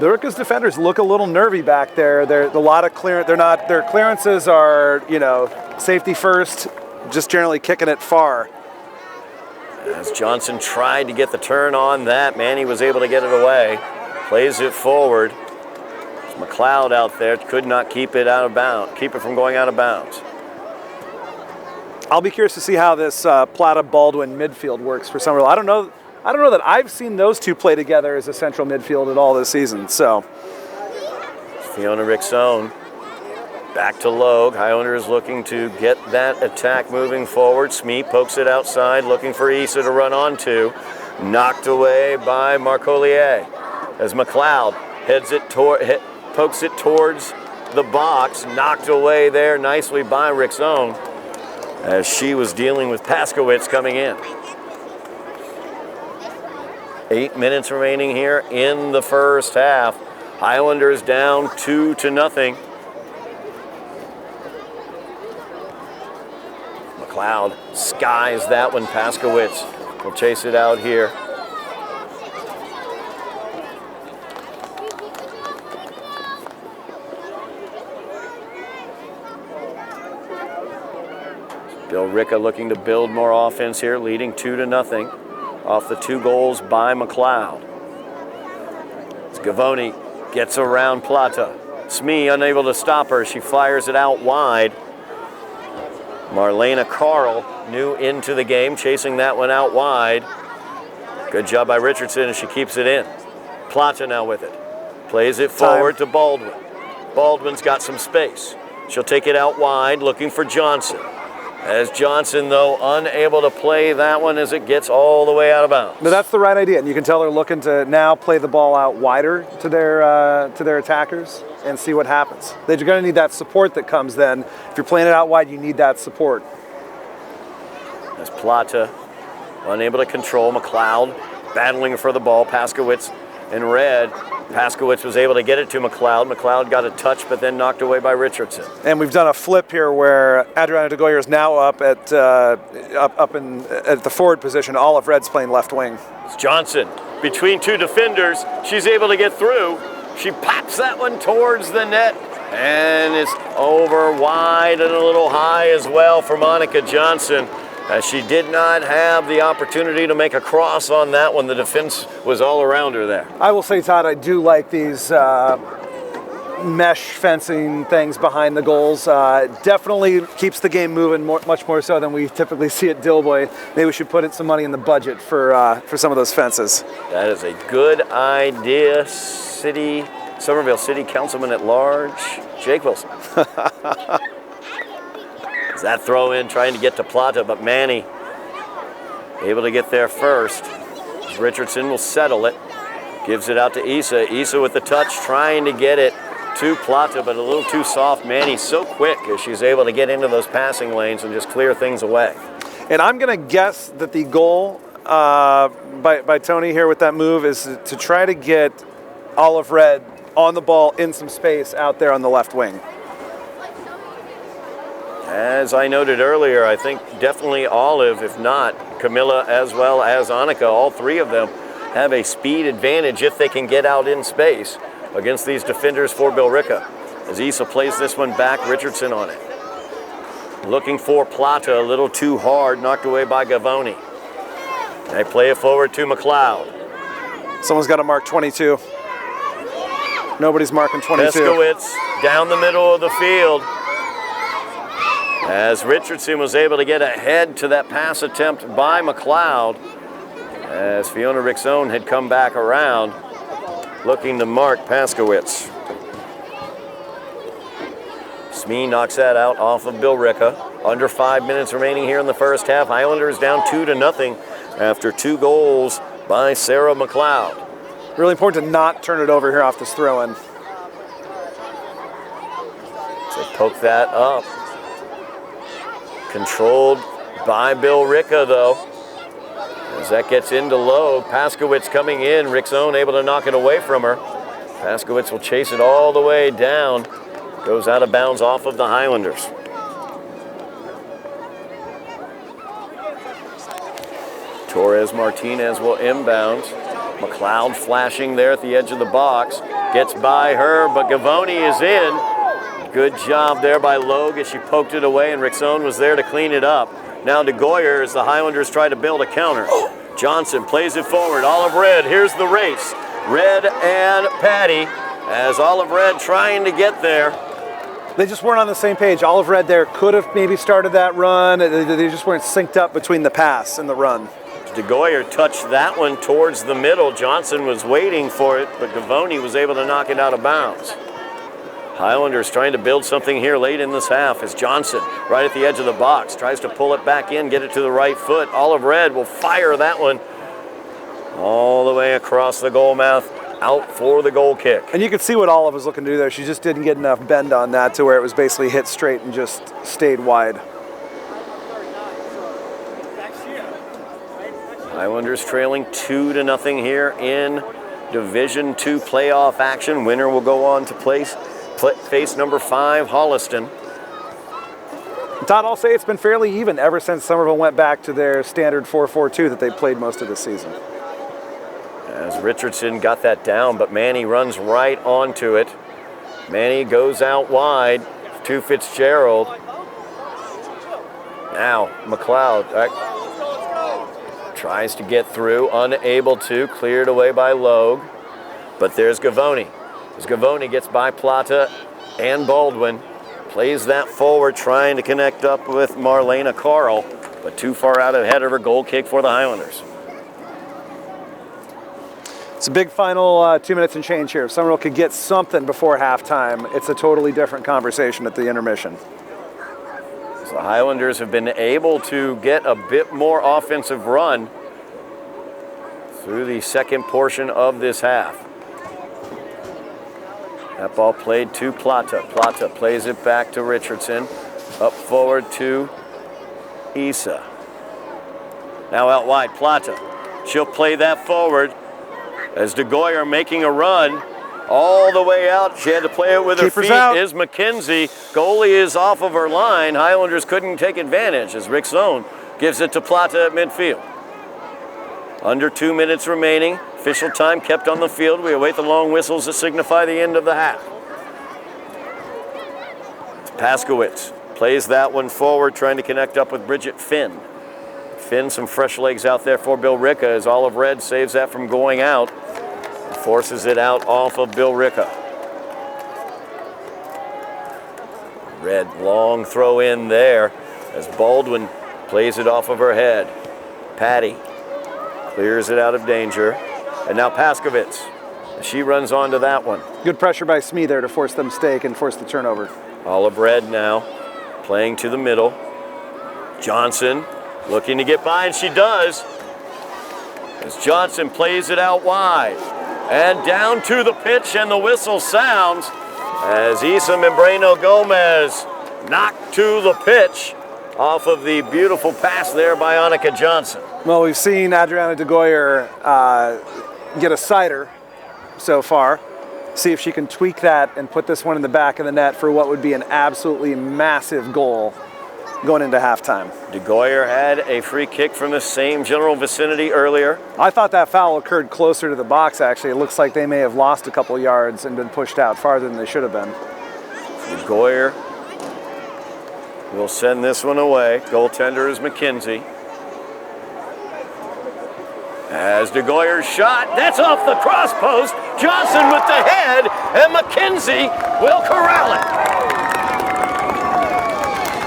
Billerica's defenders look a little nervy back there. Their clearances are, safety first, just generally kicking it far. As Johnson tried to get the turn on that, Manny was able to get it away. Plays it forward. McLeod out there could not keep it from going out of bounds. I'll be curious to see how this Plata-Baldwin midfield works for Somerville. I don't know that I've seen those two play together as a central midfield at all this season. So Fiona Rickson back to Logue. Highlanders looking to get that attack moving forward. Smee pokes it outside, looking for Issa to run onto. Knocked away by Marcolier as McLeod pokes it towards the box. Knocked away there nicely by Rickson as she was dealing with Paskowitz coming in. 8 minutes remaining here in the first half. Highlanders down 2-0. McLeod skies that one. Paskowitz will chase it out here. Billerica looking to build more offense here, leading 2-0 off the 2 goals by McLeod. Gavoni gets around Plata. Smee unable to stop her. She fires it out wide. Marlena Carl, new into the game, chasing that one out wide. Good job by Richardson, and she keeps it in. Plata now with it. Plays it forward to Baldwin. Baldwin's got some space. She'll take it out wide, looking for Johnson. As Johnson, though, unable to play that one as it gets all the way out of bounds. But that's the right idea, and you can tell they're looking to now play the ball out wider to their attackers and see what happens. They're going to need that support that comes then. If you're playing it out wide, you need that support. As Plata unable to control McLeod, battling for the ball. Paskowitz in red. Paskowitz was able to get it to McLeod. McLeod got a touch, but then knocked away by Richardson. And we've done a flip here where Adriana de Goyer is now up at the forward position. Olive Red's playing left wing. It's Johnson between 2 defenders. She's able to get through. She pops that one towards the net, and it's over wide and a little high as well for Monica Johnson. As she did not have the opportunity to make a cross on that one. The defense was all around her there. I will say, Todd, I do like these mesh fencing things behind the goals. Definitely keeps the game moving much more so than we typically see at Dilboy. Maybe we should put in some money in the budget for some of those fences. That is a good idea, Somerville City Councilman at Large, Jake Wilson. That throw in trying to get to Plata, but Manny able to get there first. Richardson will settle it. Gives it out to Issa. Issa with the touch, trying to get it to Plata, but a little too soft. Manny's so quick as she's able to get into those passing lanes and just clear things away. And I'm going to guess that the goal by Tony here with that move is to try to get Olive Red on the ball in some space out there on the left wing. As I noted earlier, I think definitely Olive, if not Camilla as well as Annika, all 3 of them have a speed advantage if they can get out in space against these defenders for Billerica. As Issa plays this one back, Richardson on it. Looking for Plata, a little too hard, knocked away by Gavoni. They play it forward to McLeod. Someone's got to mark 22. Nobody's marking 22. Peskowitz down the middle of the field. As Richardson was able to get ahead to that pass attempt by McLeod, as Fiona Rixone had come back around, looking to mark Paskowitz. Smee knocks that out off of Billerica. Under 5 minutes remaining here in the first half. Highlanders down 2-0 after 2 goals by Sarah McLeod. Really important to not turn it over here off this throw-in. So poke that up. Controlled by Billerica, though. As that gets into low, Paskowitz coming in. Rixone able to knock it away from her. Paskowitz will chase it all the way down. Goes out of bounds off of the Highlanders. Torres Martinez will inbound. McLeod flashing there at the edge of the box. Gets by her, but Gavoni is in. Good job there by Logue as she poked it away, and Rixone was there to clean it up. Now de Goyer as the Highlanders try to build a counter. Johnson plays it forward. Olive Red, here's the race. Red and Patty as Olive Red trying to get there. They just weren't on the same page. Olive Red there could have maybe started that run. They just weren't synced up between the pass and the run. De Goyer touched that one towards the middle. Johnson was waiting for it, but Gavoni was able to knock it out of bounds. Highlanders trying to build something here late in this half as Johnson, right at the edge of the box, tries to pull it back in, get it to the right foot. Olive Red will fire that one all the way across the goal mouth, out for the goal kick. And you could see what Olive was looking to do there. She just didn't get enough bend on that to where it was basically hit straight and just stayed wide. Highlanders trailing 2-0 here in Division II playoff action. Winner will go on to face number 5, Holliston. Todd, I'll say it's been fairly even ever since Somerville went back to their standard 4-4-2 that they played most of the season. As Richardson got that down, but Manny runs right onto it. Manny goes out wide to Fitzgerald. Now, McLeod tries to get through, unable to, cleared away by Logue. But there's Gavoni. As Gavoni gets by Plata and Baldwin, plays that forward, trying to connect up with Marlena Carl, but too far out ahead of her. Goal kick for the Highlanders. It's a big final 2 minutes and change here. If Somerville could get something before halftime, it's a totally different conversation at the intermission. So the Highlanders have been able to get a bit more offensive run through the second portion of this half. That ball played to Plata. Plata plays it back to Richardson. Up forward to Issa. Now out wide, Plata. She'll play that forward as DeGoyer making a run all the way out. She had to play it with her Keeper's feet. out. Is McKenzie. Goalie is off of her line. Highlanders couldn't take advantage as Rick Zone gives it to Plata at midfield. Under 2 minutes remaining. Official time kept on the field. We await the long whistles that signify the end of the half. Paskowitz plays that one forward, trying to connect up with Bridget Finn. Finn, some fresh legs out there for Billerica as Olive Red saves that from going out. Forces it out off of Billerica. Red, long throw in there as Baldwin plays it off of her head. Patty clears it out of danger. And now Paskowitz. She runs onto that one. Good pressure by Smee there to force the mistake and force the turnover. Olive Red now playing to the middle. Johnson looking to get by, and she does. As Johnson plays it out wide. And down to the pitch, and the whistle sounds as Isa Membrano Gomez knocked to the pitch off of the beautiful pass there by Annika Johnson. Well, we've seen Adriana DeGoyer get a sider so far. See if she can tweak that and put this one in the back of the net for what would be an absolutely massive goal going into halftime. DeGoyer had a free kick from the same general vicinity earlier. I thought that foul occurred closer to the box, actually. It looks like they may have lost a couple yards and been pushed out farther than they should have been. DeGoyer will send this one away. Goaltender is McKenzie. As DeGoyer's shot, that's off the cross post. Johnson with the head, and McKenzie will corral it.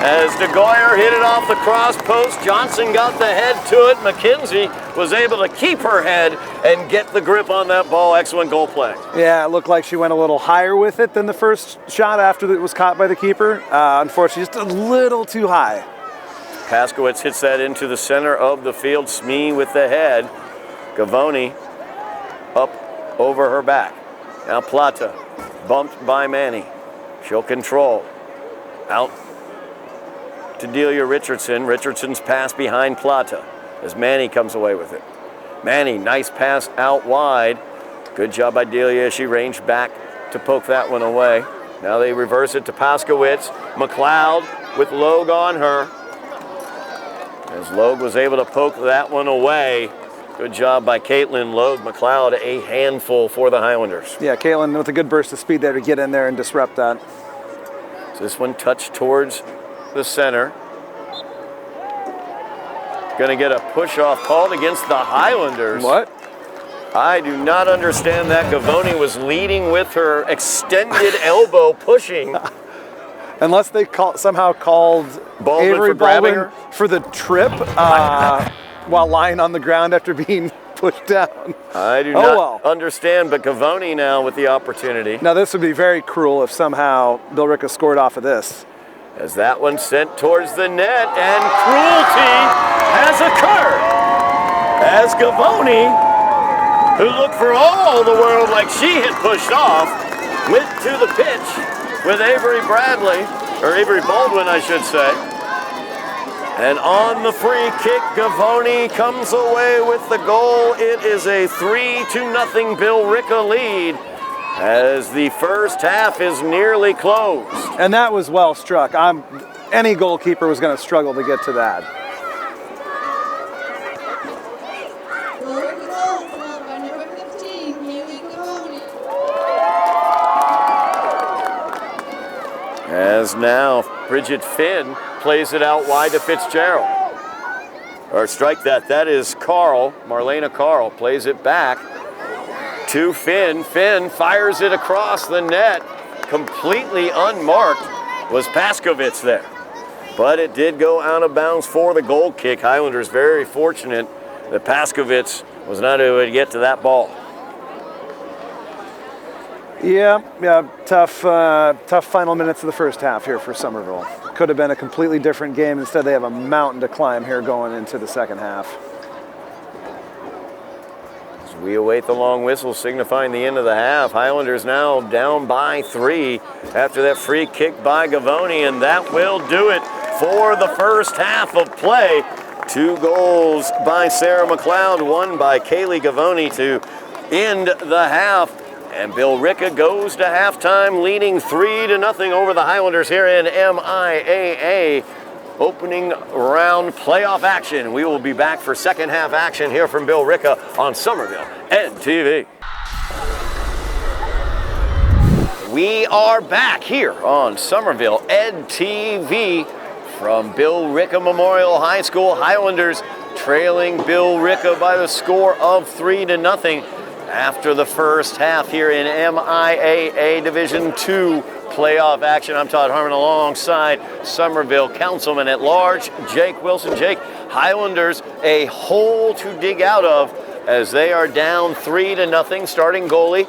As DeGoyer hit it off the cross post, Johnson got the head to it. McKenzie was able to keep her head and get the grip on that ball. Excellent goal play. Yeah, it looked like she went a little higher with it than the first shot after it was caught by the keeper. Unfortunately, just a little too high. Paskowitz hits that into the center of the field. Smee with the head. Gavoni up over her back. Now Plata bumped by Manny. She'll control. Out to Delia Richardson. Richardson's pass behind Plata as Manny comes away with it. Manny, nice pass out wide. Good job by Delia. She ranged back to poke that one away. Now they reverse it to Paskowitz. McLeod with Logue on her. As Logue was able to poke that one away. Good job by Caitlin Logue. McLeod, a handful for the Highlanders. Yeah, Caitlin with a good burst of speed there to get in there and disrupt that. So this one touched towards the center. Going to get a push-off called against the Highlanders. What? I do not understand that. Gavoni was leading with her extended elbow pushing. Unless they somehow called Baldwin Avery for grabbing Baldwin her? for the trip while lying on the ground after being pushed down. I do not understand, but Gavoni now with the opportunity. Now this would be very cruel if somehow Billerica scored off of this. As that one sent towards the net, and cruelty has occurred. As Gavoni, who looked for all the world like she had pushed off, went to the pitch with Avery Baldwin, I should say. And on the free kick, Gavoni comes away with the goal. It is a 3-0 Billerica lead as the first half is nearly closed. And that was well struck. Any goalkeeper was going to struggle to get to that. By number 15, Haley Gavoni. As now Bridget Finn plays it out wide to Fitzgerald. Or strike that. That is Carl. Marlena Carl plays it back to Finn. Finn fires it across the net. Completely unmarked was Paskovitz there. But it did go out of bounds for the goal kick. Highlanders very fortunate that Paskovitz was not able to get to that ball. Yeah, tough final minutes of the first half here for Somerville. Could have been a completely different game. Instead, they have a mountain to climb here going into the second half. As we await the long whistle signifying the end of the half, Highlanders now down by 3 after that free kick by Gavoni, and that will do it for the first half of play. 2 goals by Sarah McLeod, 1 by Kaylee Gavoni to end the half. And Billerica goes to halftime leading 3-0 over the Highlanders here in MIAA opening round playoff action. We will be back for second half action here from Billerica on Somerville EdTV. We are back here on Somerville EdTV from Billerica Memorial High School. Highlanders trailing Billerica by the score of 3-0. After the first half here in MIAA Division II playoff action. I'm Todd Harmon alongside Somerville Councilman at Large, Jake Wilson. Jake, Highlanders a hole to dig out of as they are down 3-0. Starting goalie,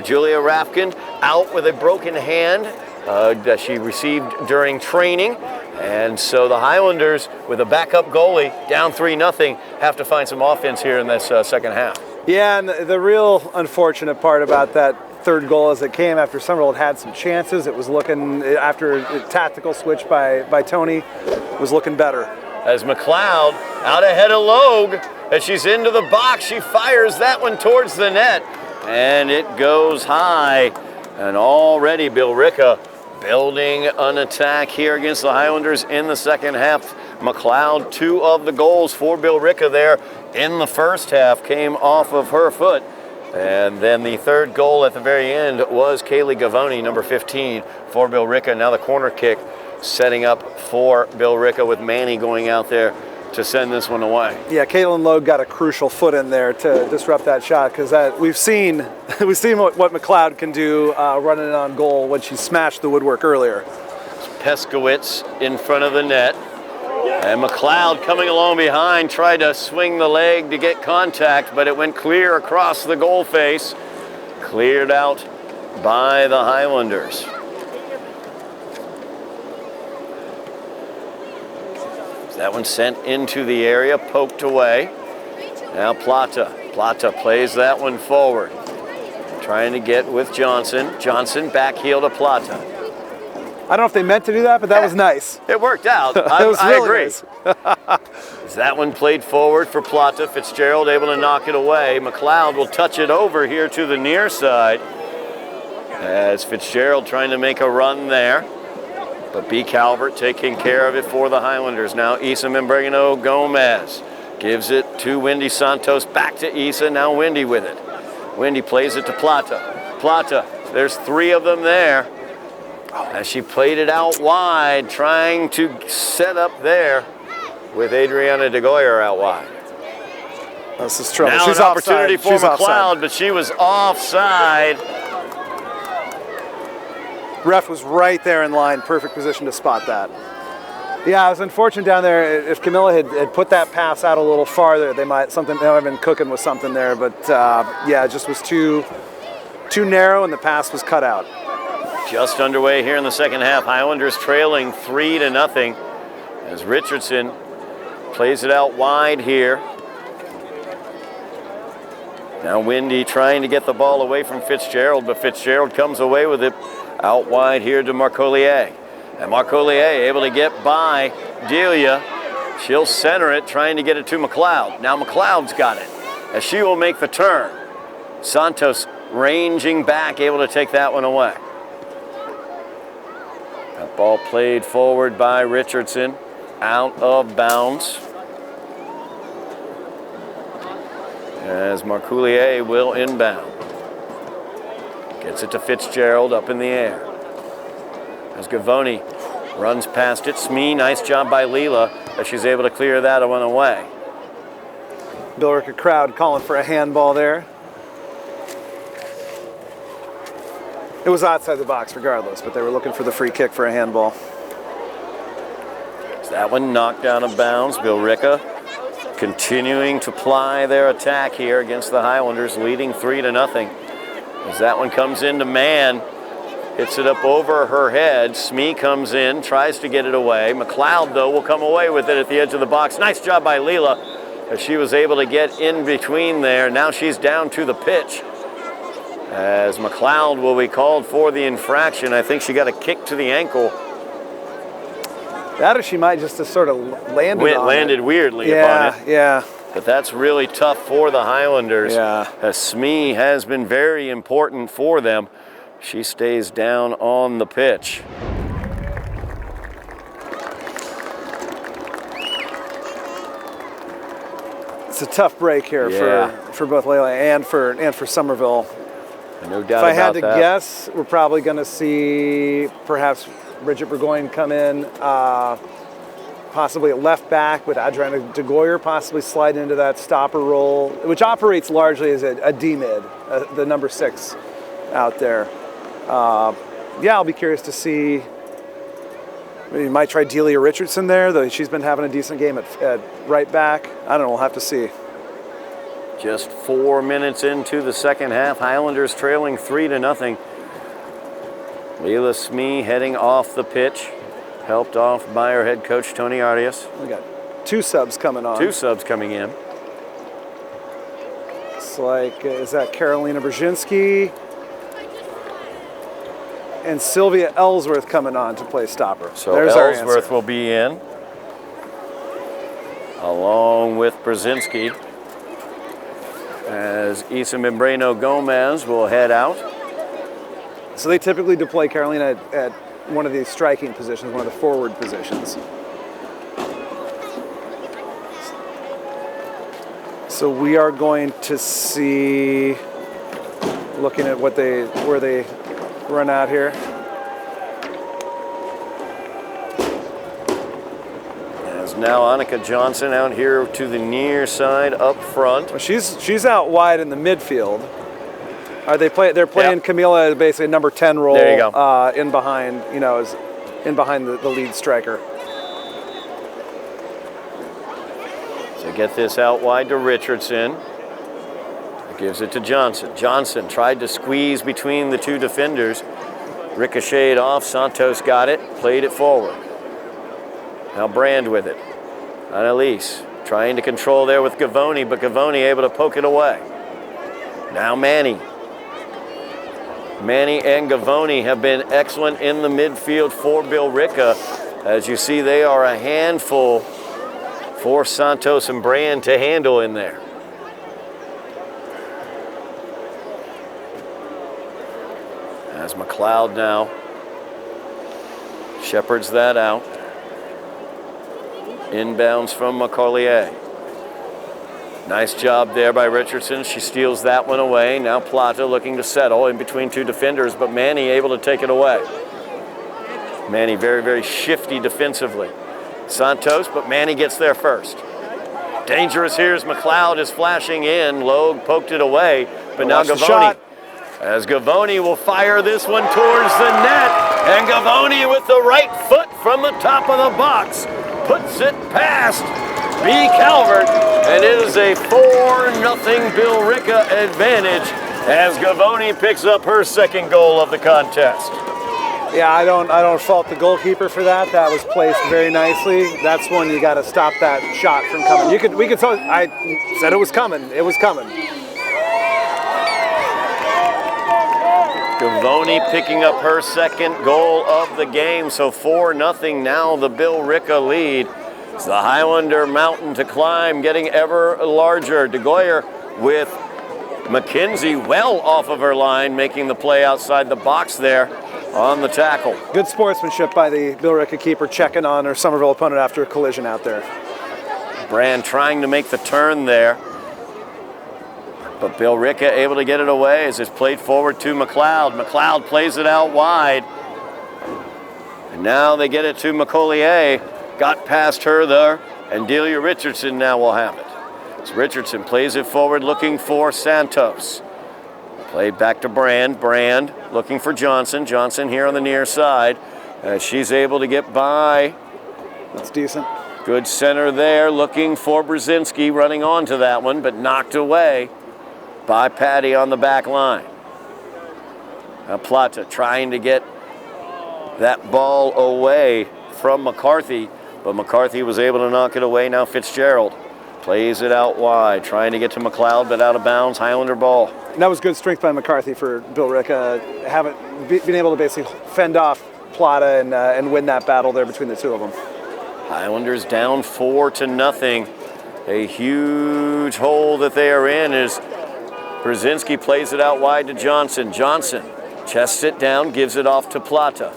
Julia Rafkin, out with a broken hand that she received during training. And so the Highlanders, with a backup goalie, down 3-0, have to find some offense here in this second half. Yeah, and the real unfortunate part about that third goal is it came after Somerville had some chances. It was looking, after a tactical switch by Tony, was looking better. As McLeod out ahead of Logue, as she's into the box, she fires that one towards the net, and it goes high. And already Billerica building an attack here against the Highlanders in the second half. McLeod, 2 of the goals for Billerica there in the first half came off of her foot. And then the third goal at the very end was Kaylee Gavoni, number 15 for Billerica. Now the corner kick setting up for Billerica with Manny going out there to send this one away. Yeah, Caitlin Logue got a crucial foot in there to disrupt that shot, because we've seen what McLeod can do running on goal when she smashed the woodwork earlier. Peskowitz in front of the net. And McLeod coming along behind, tried to swing the leg to get contact, but it went clear across the goal face. Cleared out by the Highlanders. That one sent into the area, poked away. Now Plata. Plata plays that one forward. Trying to get with Johnson. Johnson back heel to Plata. I don't know if they meant to do that, but that was nice. It worked out. I agree. Nice. That one played forward for Plata. Fitzgerald able to knock it away. McLeod will touch it over here to the near side. As Fitzgerald trying to make a run there. But B. Calvert taking care of it for the Highlanders. Now Isa Membrano Gomez gives it to Wendy Santos. Back to Isa. Now Wendy with it. Wendy plays it to Plata. Plata, there's 3 of them there. As she played it out wide, trying to set up there with Adriana De Goyer out wide. This is trouble. Now She's an opportunity for She's McLeod, offside. but she was offside. Ref was right there in line, perfect position to spot that. Yeah, it was unfortunate down there. If Camilla had put that pass out a little farther, they might have been cooking with something there. But yeah, it just was too narrow, and the pass was cut out. Just underway here in the second half. Highlanders trailing 3-0 as Richardson plays it out wide here. Now Wendy trying to get the ball away from Fitzgerald, but Fitzgerald comes away with it out wide here to Marcolier. And Marcolier able to get by Delia. She'll center it, trying to get it to McLeod. Now McLeod's got it as she will make the turn. Santos ranging back, able to take that one away. That ball played forward by Richardson, out of bounds. As Marcoulier will inbound. Gets it to Fitzgerald up in the air. As Gavoni Runs past it. Smee, nice job by Leela as she's able to clear that one away. Billerica crowd calling for a handball there. It was outside the box regardless, but they were looking for the free kick for a handball. That one knocked out of bounds. Billerica continuing to ply their attack here against the Highlanders, leading 3-0. As that one comes into man, hits it up over her head. Smee comes in, tries to get it away. McLeod, though, will come away with it at the edge of the box. Nice job by Leela as she was able to get in between there. Now she's down to the pitch. As McLeod will be called for the infraction. I think she got a kick to the ankle. That or she might just have sort of landed weirdly upon it. Yeah. But that's really tough for the Highlanders. Yeah. As Smee has been very important for them. She stays down on the pitch. It's a tough break here for both Layla and for Somerville. No doubt if I had about to that. guess, we're probably going to see perhaps Bridget Burgoyne come in, possibly at left back with Adriana de Goyer possibly slide into that stopper role, which operates largely as a D-mid, the number 6 out there. I'll be curious to see. You might try Delia Richardson there, though she's been having a decent game at right back. I don't know, we'll have to see. Just 4 minutes into the second half, Highlanders trailing 3-0. Leela Smee heading off the pitch, helped off by her head coach, Tony Arias. We got 2 subs coming on. 2 subs coming in. It's like, is that Carolina Brzezinski? And Sylvia Ellsworth coming on to play stopper. So there's our Ellsworth answer. will be in, along with Brzezinski, as Isa Membreno Gomez will head out. So they typically deploy Carolina at one of these striking positions, one of the forward positions. So we are going to see, looking at where they run out here. As now Annika Johnson out here to the near side up front. Well, she's out wide in the midfield. They're playing Camila basically number 10 role. There you go. In behind, in behind the lead striker. So get this out wide to Richardson. Gives it to Johnson. Johnson tried to squeeze between the 2 defenders. Ricocheted off. Santos got it. Played it forward. Now Brand with it. Annalise trying to control there with Gavoni, but Gavoni able to poke it away. Now Manny. Manny and Gavoni have been excellent in the midfield for Billerica. As you see, they are a handful for Santos and Brand to handle in there. As McLeod now shepherds that out. Inbounds from McCollier. Nice job there by Richardson. She steals that one away. Now Plata looking to settle in between 2 defenders, but Manny able to take it away. Manny very, very shifty defensively. Santos, but Manny gets there first. Dangerous here as McLeod is flashing in. Logue poked it away, but now Gavoni. As Gavoni will fire this one towards the net, and Gavoni with the right foot from the top of the box puts it past B. Calvert, and it is a 4-0 Billerica advantage as Gavoni picks up her 2nd goal of the contest. Yeah, I don't fault the goalkeeper for that. That was placed very nicely. That's when you got to stop that shot from coming. We could tell. I said it was coming. It was coming. Gavoni picking up her 2nd goal of the game, so 4-0 now the Billerica lead. It's the Highlander mountain to climb, getting ever larger. De Goyer with McKenzie well off of her line, making the play outside the box there on the tackle. Good sportsmanship by the Billerica keeper, checking on her Somerville opponent after a collision out there. Brand trying to make the turn there, but Billerica able to get it away as it's played forward to McLeod. McLeod plays it out wide. And Now they get it to McCollier. Got past her there, and Delia Richardson now will have it. So Richardson plays it forward looking for Santos. Played back to Brand. Brand looking for Johnson. Johnson here on the near side. She's able to get by. That's decent. Good center there, looking for Brzezinski, running onto that one, but knocked away by Patty on the back line. Now Plata trying to get that ball away from McCarthy, but McCarthy was able to knock it away. Now Fitzgerald plays it out wide, trying to get to McLeod, but out of bounds. Highlander ball. And that was good strength by McCarthy for Billerica. Haven't been able to basically fend off Plata and win that battle there between the two of them. Highlanders down 4-0. A huge hole that they are in as Brzezinski plays it out wide to Johnson. Johnson chests it down, gives it off to Plata.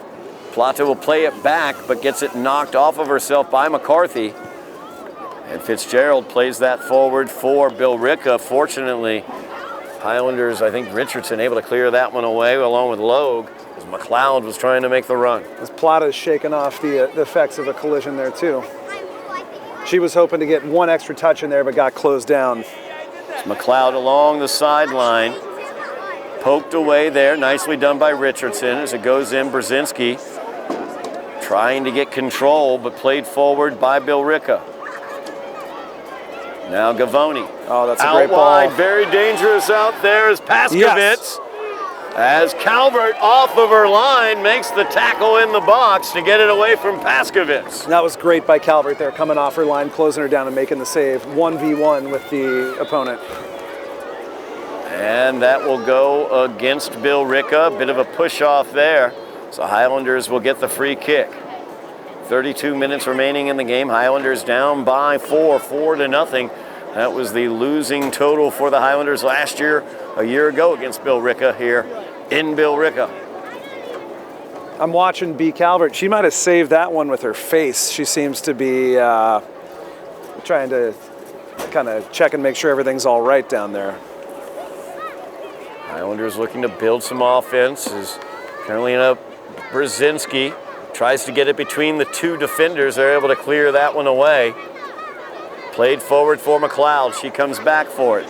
Plata will play it back, but gets it knocked off of herself by McCarthy. And Fitzgerald plays that forward for Billerica. Fortunately, Highlanders, I think Richardson able to clear that one away along with Logue, as McLeod was trying to make the run. As Plata is shaking off the effects of a collision there too. She was hoping to get one extra touch in there, but got closed down. McLeod along the sideline, poked away there, nicely done by Richardson as it goes in. Brzezinski trying to get control, but played forward by Billerica. Now Gavoni. Oh, that's a out great wide, ball. very dangerous out there is Paskovitz. Yes. As Calvert off of her line makes the tackle in the box to get it away from Paskovitz. That was great by Calvert there, coming off her line, closing her down and making the save. 1v1 with the opponent. And that will go against Billerica. Bit of a push off there. So Highlanders will get the free kick. 32 minutes remaining in the game. Highlanders down by 4-0. That was the losing total for the Highlanders last year, a year ago against Billerica here in Billerica. I'm watching B. Calvert. She might have saved that one with her face. She seems to be trying to kind of check and make sure everything's all right down there. Highlanders looking to build some offense as Carolina Brzezinski tries to get it between the two defenders. They're able to clear that one away. Played forward for McLeod. She comes back for it.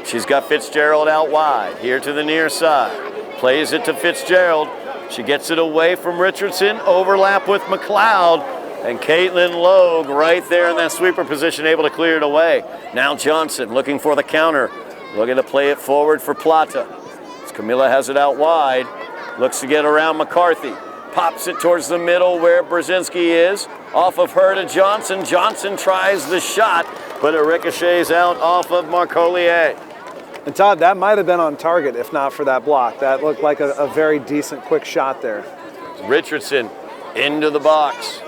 She's got Fitzgerald out wide. Here to the near side. Plays it to Fitzgerald. She gets it away from Richardson. Overlap with McLeod. And Caitlin Logue right there in that sweeper position, able to clear it away. Now Johnson looking for the counter. Looking to play it forward for Plata. As Camilla has it out wide. Looks to get around McCarthy. Pops it towards the middle where Brzezinski is. Off of her to Johnson. Johnson tries the shot, but it ricochets out off of Marcolier. And Todd, that might have been on target if not for that block. That looked like a very decent quick shot there. Richardson into the box.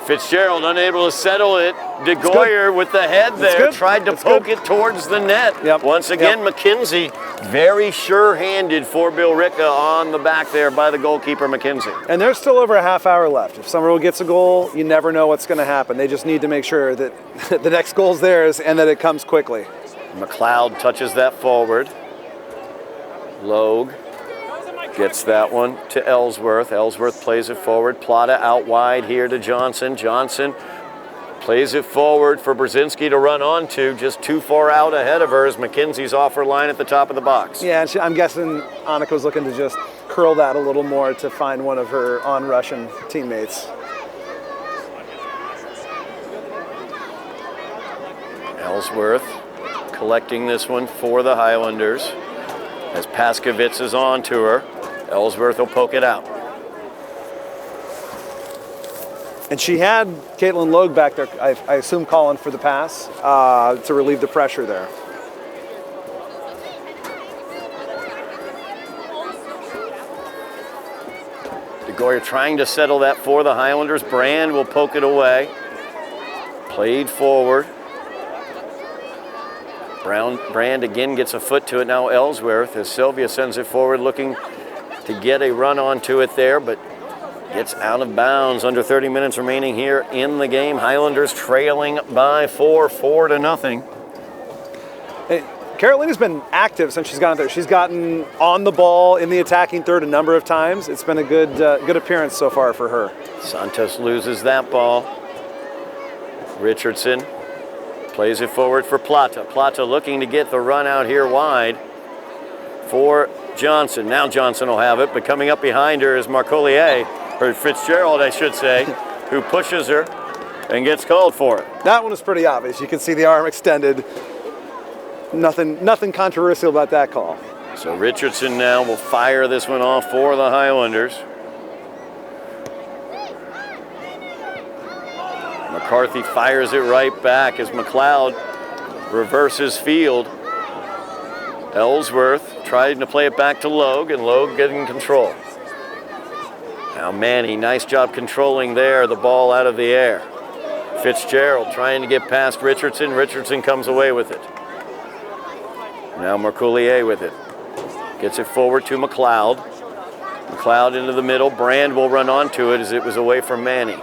Fitzgerald unable to settle it. DeGoyer with the head there, tried to poke it towards the net. Yep. Once again, McKenzie very sure-handed for Billerica on the back there by the goalkeeper, McKenzie. And there's still over a half hour left. If Somerville gets a goal, you never know what's going to happen. They just need to make sure that the next goal's theirs and that it comes quickly. McLeod touches that forward. Logue gets that one to Ellsworth. Ellsworth plays it forward. Plata out wide here to Johnson. Johnson plays it forward for Brzezinski to run onto. Just too far out ahead of her as McKenzie's off her line at the top of the box. Yeah, and I'm guessing Annika was looking to just curl that a little more to find one of her on-Russian teammates. Ellsworth collecting this one for the Highlanders as Paskovitz is on to her. Ellsworth will poke it out. And she had Caitlin Logue back there, I assume, calling for the pass to relieve the pressure there. DeGoyer trying to settle that for the Highlanders. Brand will poke it away. Played forward. Brand again gets a foot to it. Now Ellsworth as Sylvia sends it forward looking to get a run onto it there, but gets out of bounds. Under 30 minutes remaining here in the game. Highlanders trailing by 4-0. Carolina's been active since she's gotten there. She's gotten on the ball in the attacking third a number of times. It's been a good appearance so far for her. Santos loses that ball. Richardson plays it forward for Plata. Plata looking to get the run out here wide for Johnson. Now Johnson will have it, but coming up behind her is Marcollier, or Fitzgerald, I should say, who pushes her and gets called for it. That one was pretty obvious. You can see the arm extended. Nothing controversial about that call. So Richardson now will fire this one off for the Highlanders. McCarthy fires it right back as McLeod reverses field. Ellsworth trying to play it back to Logue, and Logue getting control. Now Manny, nice job controlling there, the ball out of the air. Fitzgerald trying to get past Richardson. Richardson comes away with it. Now Marcollier with it. Gets it forward to McLeod. McLeod into the middle. Brand will run onto it as it was away from Manny.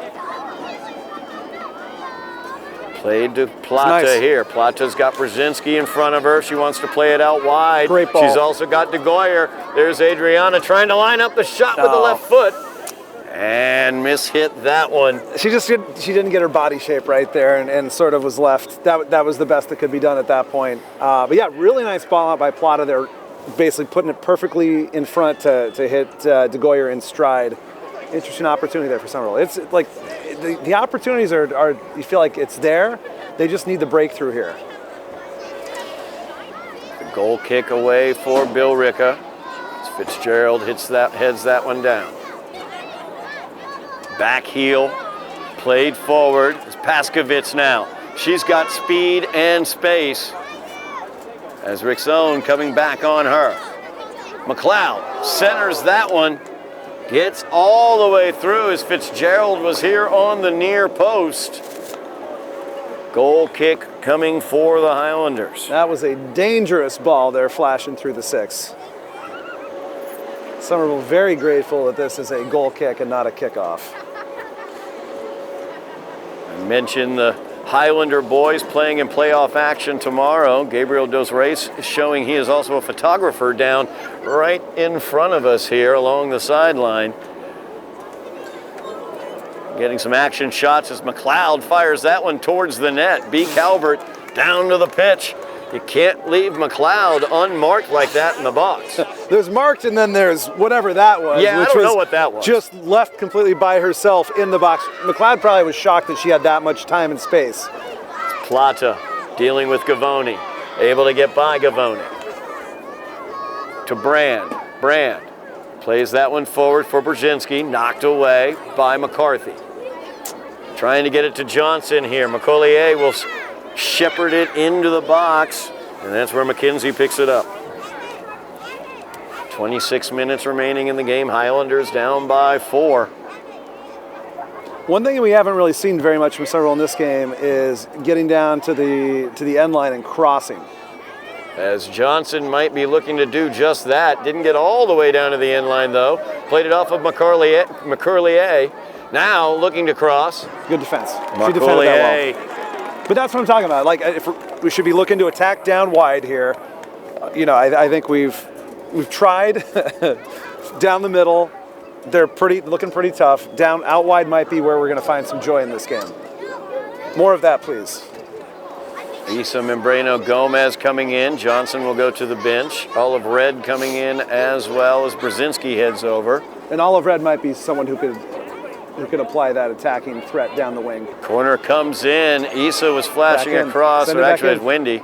Played to Plata nice. here. Plata's got Brzezinski in front of her. She wants to play it out wide. Great ball. She's also got DeGoyer. There's Adriana trying to line up the shot with the left foot. And mishit that one. She didn't get her body shape right there and sort of was left. That was the best that could be done at that point. But yeah, really nice ball out by Plata there, basically putting it perfectly in front to hit DeGoyer in stride. Interesting opportunity there for Somerville. It's like the opportunities are you feel like it's there. They just need the breakthrough here. The goal kick away for Billerica. Fitzgerald heads that one down. Back heel, played forward. It's Paskovitz now. She's got speed and space. As Rickzone coming back on her. McLeod centers that one. Gets all the way through as Fitzgerald was here on the near post. Goal kick coming for the Highlanders. That was a dangerous ball there flashing through the six. Somerville very grateful that this is a goal kick and not a kickoff. I mentioned the Highlander boys playing in playoff action tomorrow. Gabriel Dos Reis is showing he is also a photographer down right in front of us here along the sideline. Getting some action shots as McLeod fires that one towards the net. B. Calvert down to the pitch. You can't leave McLeod unmarked like that in the box. There's marked and then there's whatever that was. Yeah, which I don't know what that was. Just left completely by herself in the box. McLeod probably was shocked that she had that much time and space. Plata dealing with Gavoni. Able to get by Gavoni. To Brand. Brand plays that one forward for Brzezinski. Knocked away by McCarthy. Trying to get it to Johnson here. McCollier will shepherd it into the box, and that's where McKenzie picks it up. 26 minutes remaining in the game. Highlanders down by 4. One thing we haven't really seen very much from Somerville in this game is getting down to the end line and crossing. As Johnson might be looking to do just that. Didn't get all the way down to the end line, though. Played it off of McCurlier. Now looking to cross. Good defense. She defended that well. But that's what I'm talking about. Like, if we should be looking to attack down wide here. I think we've tried down the middle. They're looking pretty tough. Down out wide might be where we're going to find some joy in this game. More of that, please. Isa Membrano Gomez coming in. Johnson will go to the bench. Olive Red coming in as well as Brzezinski heads over. And Olive Red might be someone who could apply that attacking threat down the wing. Corner comes in. Isa was flashing across, but actually it's windy.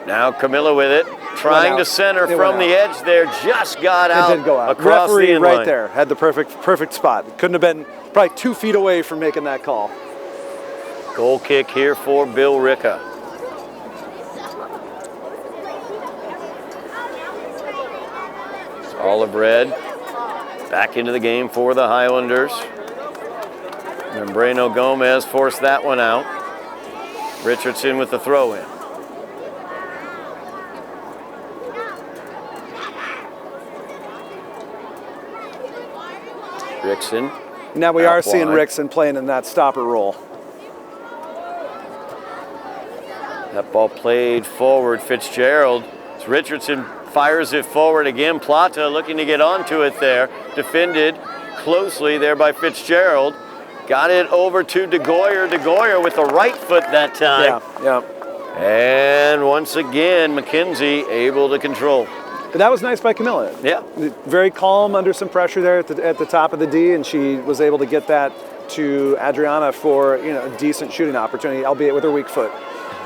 Now Camilla with it, trying to center from the edge there. Just got out. It did go out. Across Referee the end right line. there had the perfect spot. Couldn't have been probably 2 feet away from making that call. Goal kick here for Billerica. Olive Red back into the game for the Highlanders. Membrano Gomez forced that one out. Richardson with the throw in. Rickson. Now we are seeing Rickson playing in that stopper role. That ball played forward. Fitzgerald. Richardson fires it forward again. Plata looking to get onto it there. Defended closely there by Fitzgerald. Got it over to DeGoyer. DeGoyer with the right foot that time. Yeah. And once again, McKenzie able to control. But that was nice by Camilla. Yeah. Very calm under some pressure there at the top of the D, and she was able to get that to Adriana for a decent shooting opportunity, albeit with her weak foot.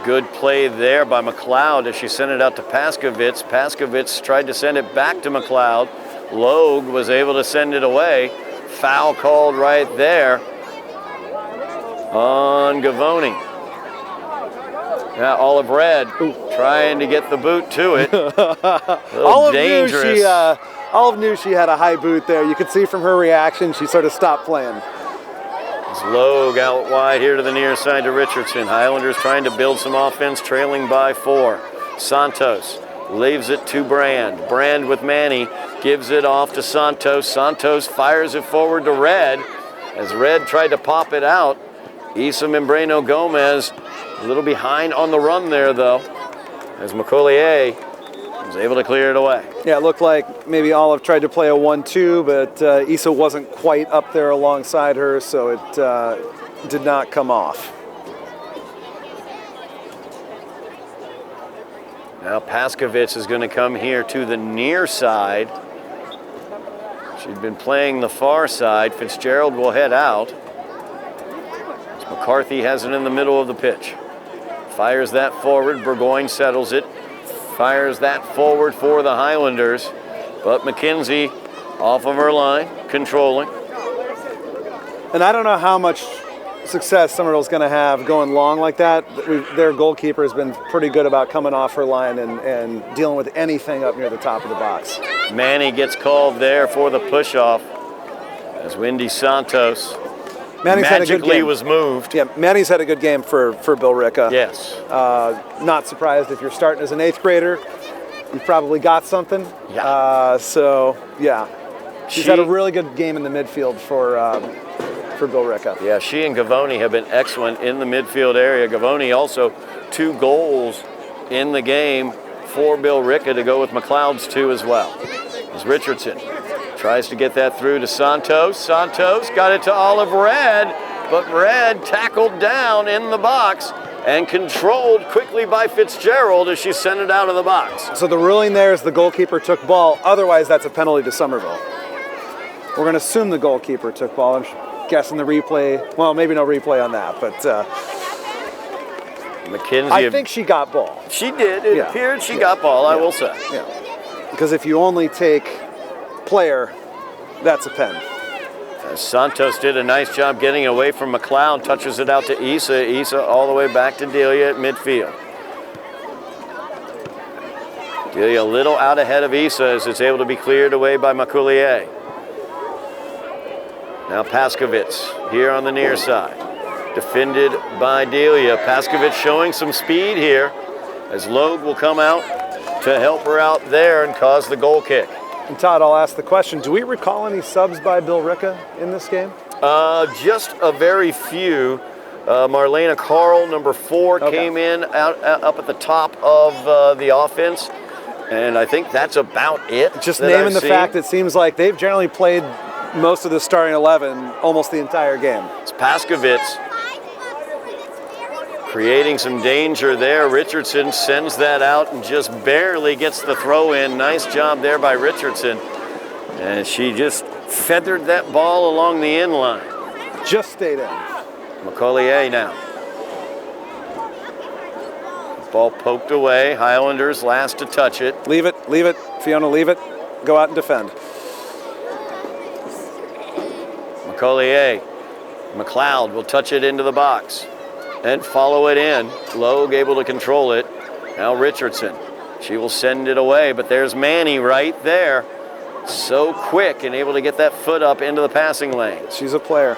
Good play there by McLeod as she sent it out to Paskovitz. Paskovitz tried to send it back to McLeod. Logue was able to send it away. Foul called right there on Gavoni. Now Olive Red trying to get the boot to it. Olive dangerous. Olive knew she had a high boot there. You could see from her reaction she sort of stopped playing. It's Logue out wide here to the near side to Richardson. Highlanders trying to build some offense, trailing by 4. Santos leaves it to Brand. Brand with Manny gives it off to Santos. Santos fires it forward to Red. As Red tried to pop it out, Isa Membrano Gomez a little behind on the run there, though, as McCollier was able to clear it away. Yeah, it looked like maybe Olive tried to play a 1-2, but Isa wasn't quite up there alongside her, so it did not come off. Now Paskovitz is going to come here to the near side. She'd been playing the far side. Fitzgerald will head out. As McCarthy has it in the middle of the pitch. Fires that forward. Burgoyne settles it. Fires that forward for the Highlanders. But McKenzie off of her line, controlling. And I don't know how much success Somerville's going to have going long like that. Their goalkeeper has been pretty good about coming off her line and dealing with anything up near the top of the box. Manny gets called there for the push-off as Wendy Santos Manny's had a good magically game. was moved. Yeah, Manny's had a good game for Billerica. Yes. Not surprised if you're starting as an 8th grader. You've probably got something. Yeah. She's had a really good game in the midfield for Billerica. Yeah, she and Gavoni have been excellent in the midfield area. Gavoni also 2 goals in the game for Billerica to go with McLeod's 2 as well. As Richardson tries to get that through to Santos. Santos got it to Olive Red, but Red tackled down in the box and controlled quickly by Fitzgerald as she sent it out of the box. So the ruling there is the goalkeeper took ball. Otherwise, that's a penalty to Somerville. We're going to assume the goalkeeper took ball. I'm guessing the replay. Well, maybe no replay on that, but McKenzie. I think she got ball. She did. It appeared she got ball, I will say. Yeah. Because if you only take player, that's a pen. Santos did a nice job getting away from McLeod, touches it out to Isa. Isa all the way back to Delia at midfield. Delia a little out ahead of Isa as it's able to be cleared away by McCoulier. Now Paskovitz here on the near side. Defended by Delia. Paskovitz showing some speed here as Logue will come out to help her out there and cause the goal kick. And Todd, I'll ask the question, do we recall any subs by Billerica in this game? Just a very few. Marlena Carl, number 4, came in up at the top of the offense, and I think that's about it. Just naming the fact, it seems like they've generally played most of the starting 11 almost the entire game. It's Paskovitz creating some danger there. Richardson sends that out and just barely gets the throw in. Nice job there by Richardson. And she just feathered that ball along the end line. Just stayed in. McCollier now. Ball poked away. Highlanders last to touch it. Leave it. Fiona, leave it. Go out and defend. McCollier. McLeod will touch it into the box and follow it in. Logue able to control it. Now Richardson. She will send it away, but there's Manny right there. So quick and able to get that foot up into the passing lane. She's a player.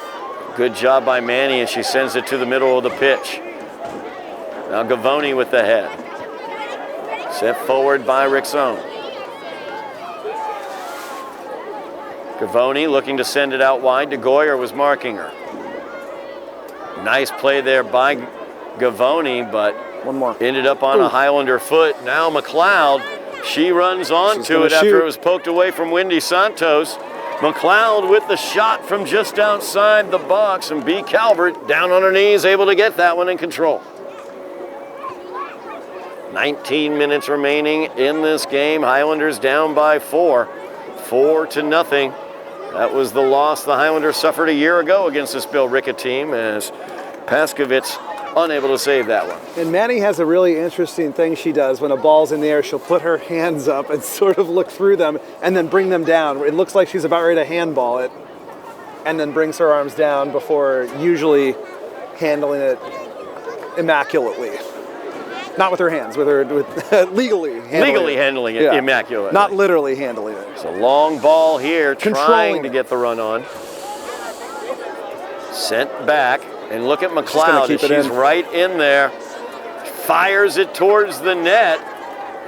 Good job by Manny as she sends it to the middle of the pitch. Now Gavoni with the head. Set forward by Rixone. Gavoni looking to send it out wide. DeGoyer was marking her. Nice play there by Gavoni, but One more. Ended up on a Highlander foot. Now McLeod, she runs onto it after it was poked away from Wendy Santos. McLeod with the shot from just outside the box, and B. Calvert down on her knees, able to get that one in control. 19 minutes remaining in this game. Highlanders down by 4, 4-0. That was the loss the Highlanders suffered a year ago against this Billerica team, as Paskovitz unable to save that one. And Manny has a really interesting thing she does when a ball's in the air. She'll put her hands up and sort of look through them and then bring them down. It looks like she's about ready to handball it, and then brings her arms down before usually handling it immaculately. Not with her hands, with legally handling it immaculately. Not literally handling it. It's a long ball here, trying to get the run on. Sent back, and look at McLeod. She's right in there. Fires it towards the net.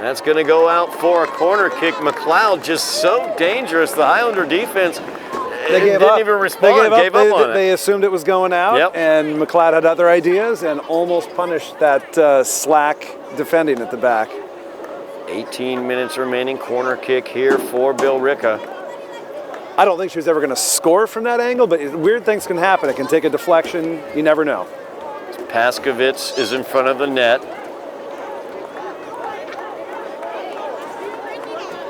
That's going to go out for a corner kick. McLeod just so dangerous. The Highlander defense didn't even respond. Gave up on it. They assumed it was going out, and McLeod had other ideas and almost punished that slack defending at the back. 18 minutes remaining. Corner kick here for Billerica. I don't think she was ever going to score from that angle, but weird things can happen. It can take a deflection. You never know. Paskovitz is in front of the net.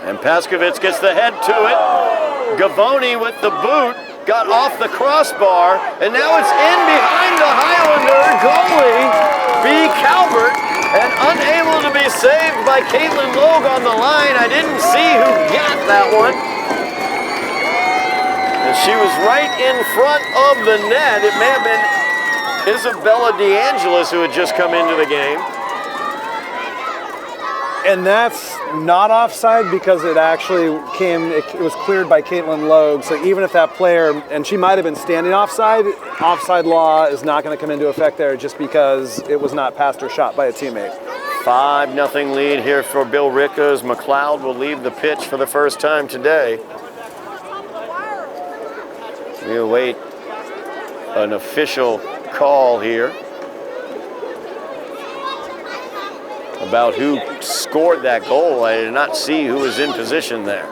And Paskovitz gets the head to it. Gavoni with the boot got off the crossbar, and now it's in behind the Highlander goalie, B. Calvert, and unable to be saved by Caitlin Logue on the line. I didn't see who got that one. And she was right in front of the net. It may have been Isabella DeAngelis who had just come into the game. And that's not offside because it actually it was cleared by Caitlin Logue. So even if that player, and she might have been standing offside law is not going to come into effect there just because it was not passed or shot by a teammate. 5-0 lead here for Billerica as McLeod will leave the pitch for the first time today. We await an official call here about who scored that goal. I did not see who was in position there.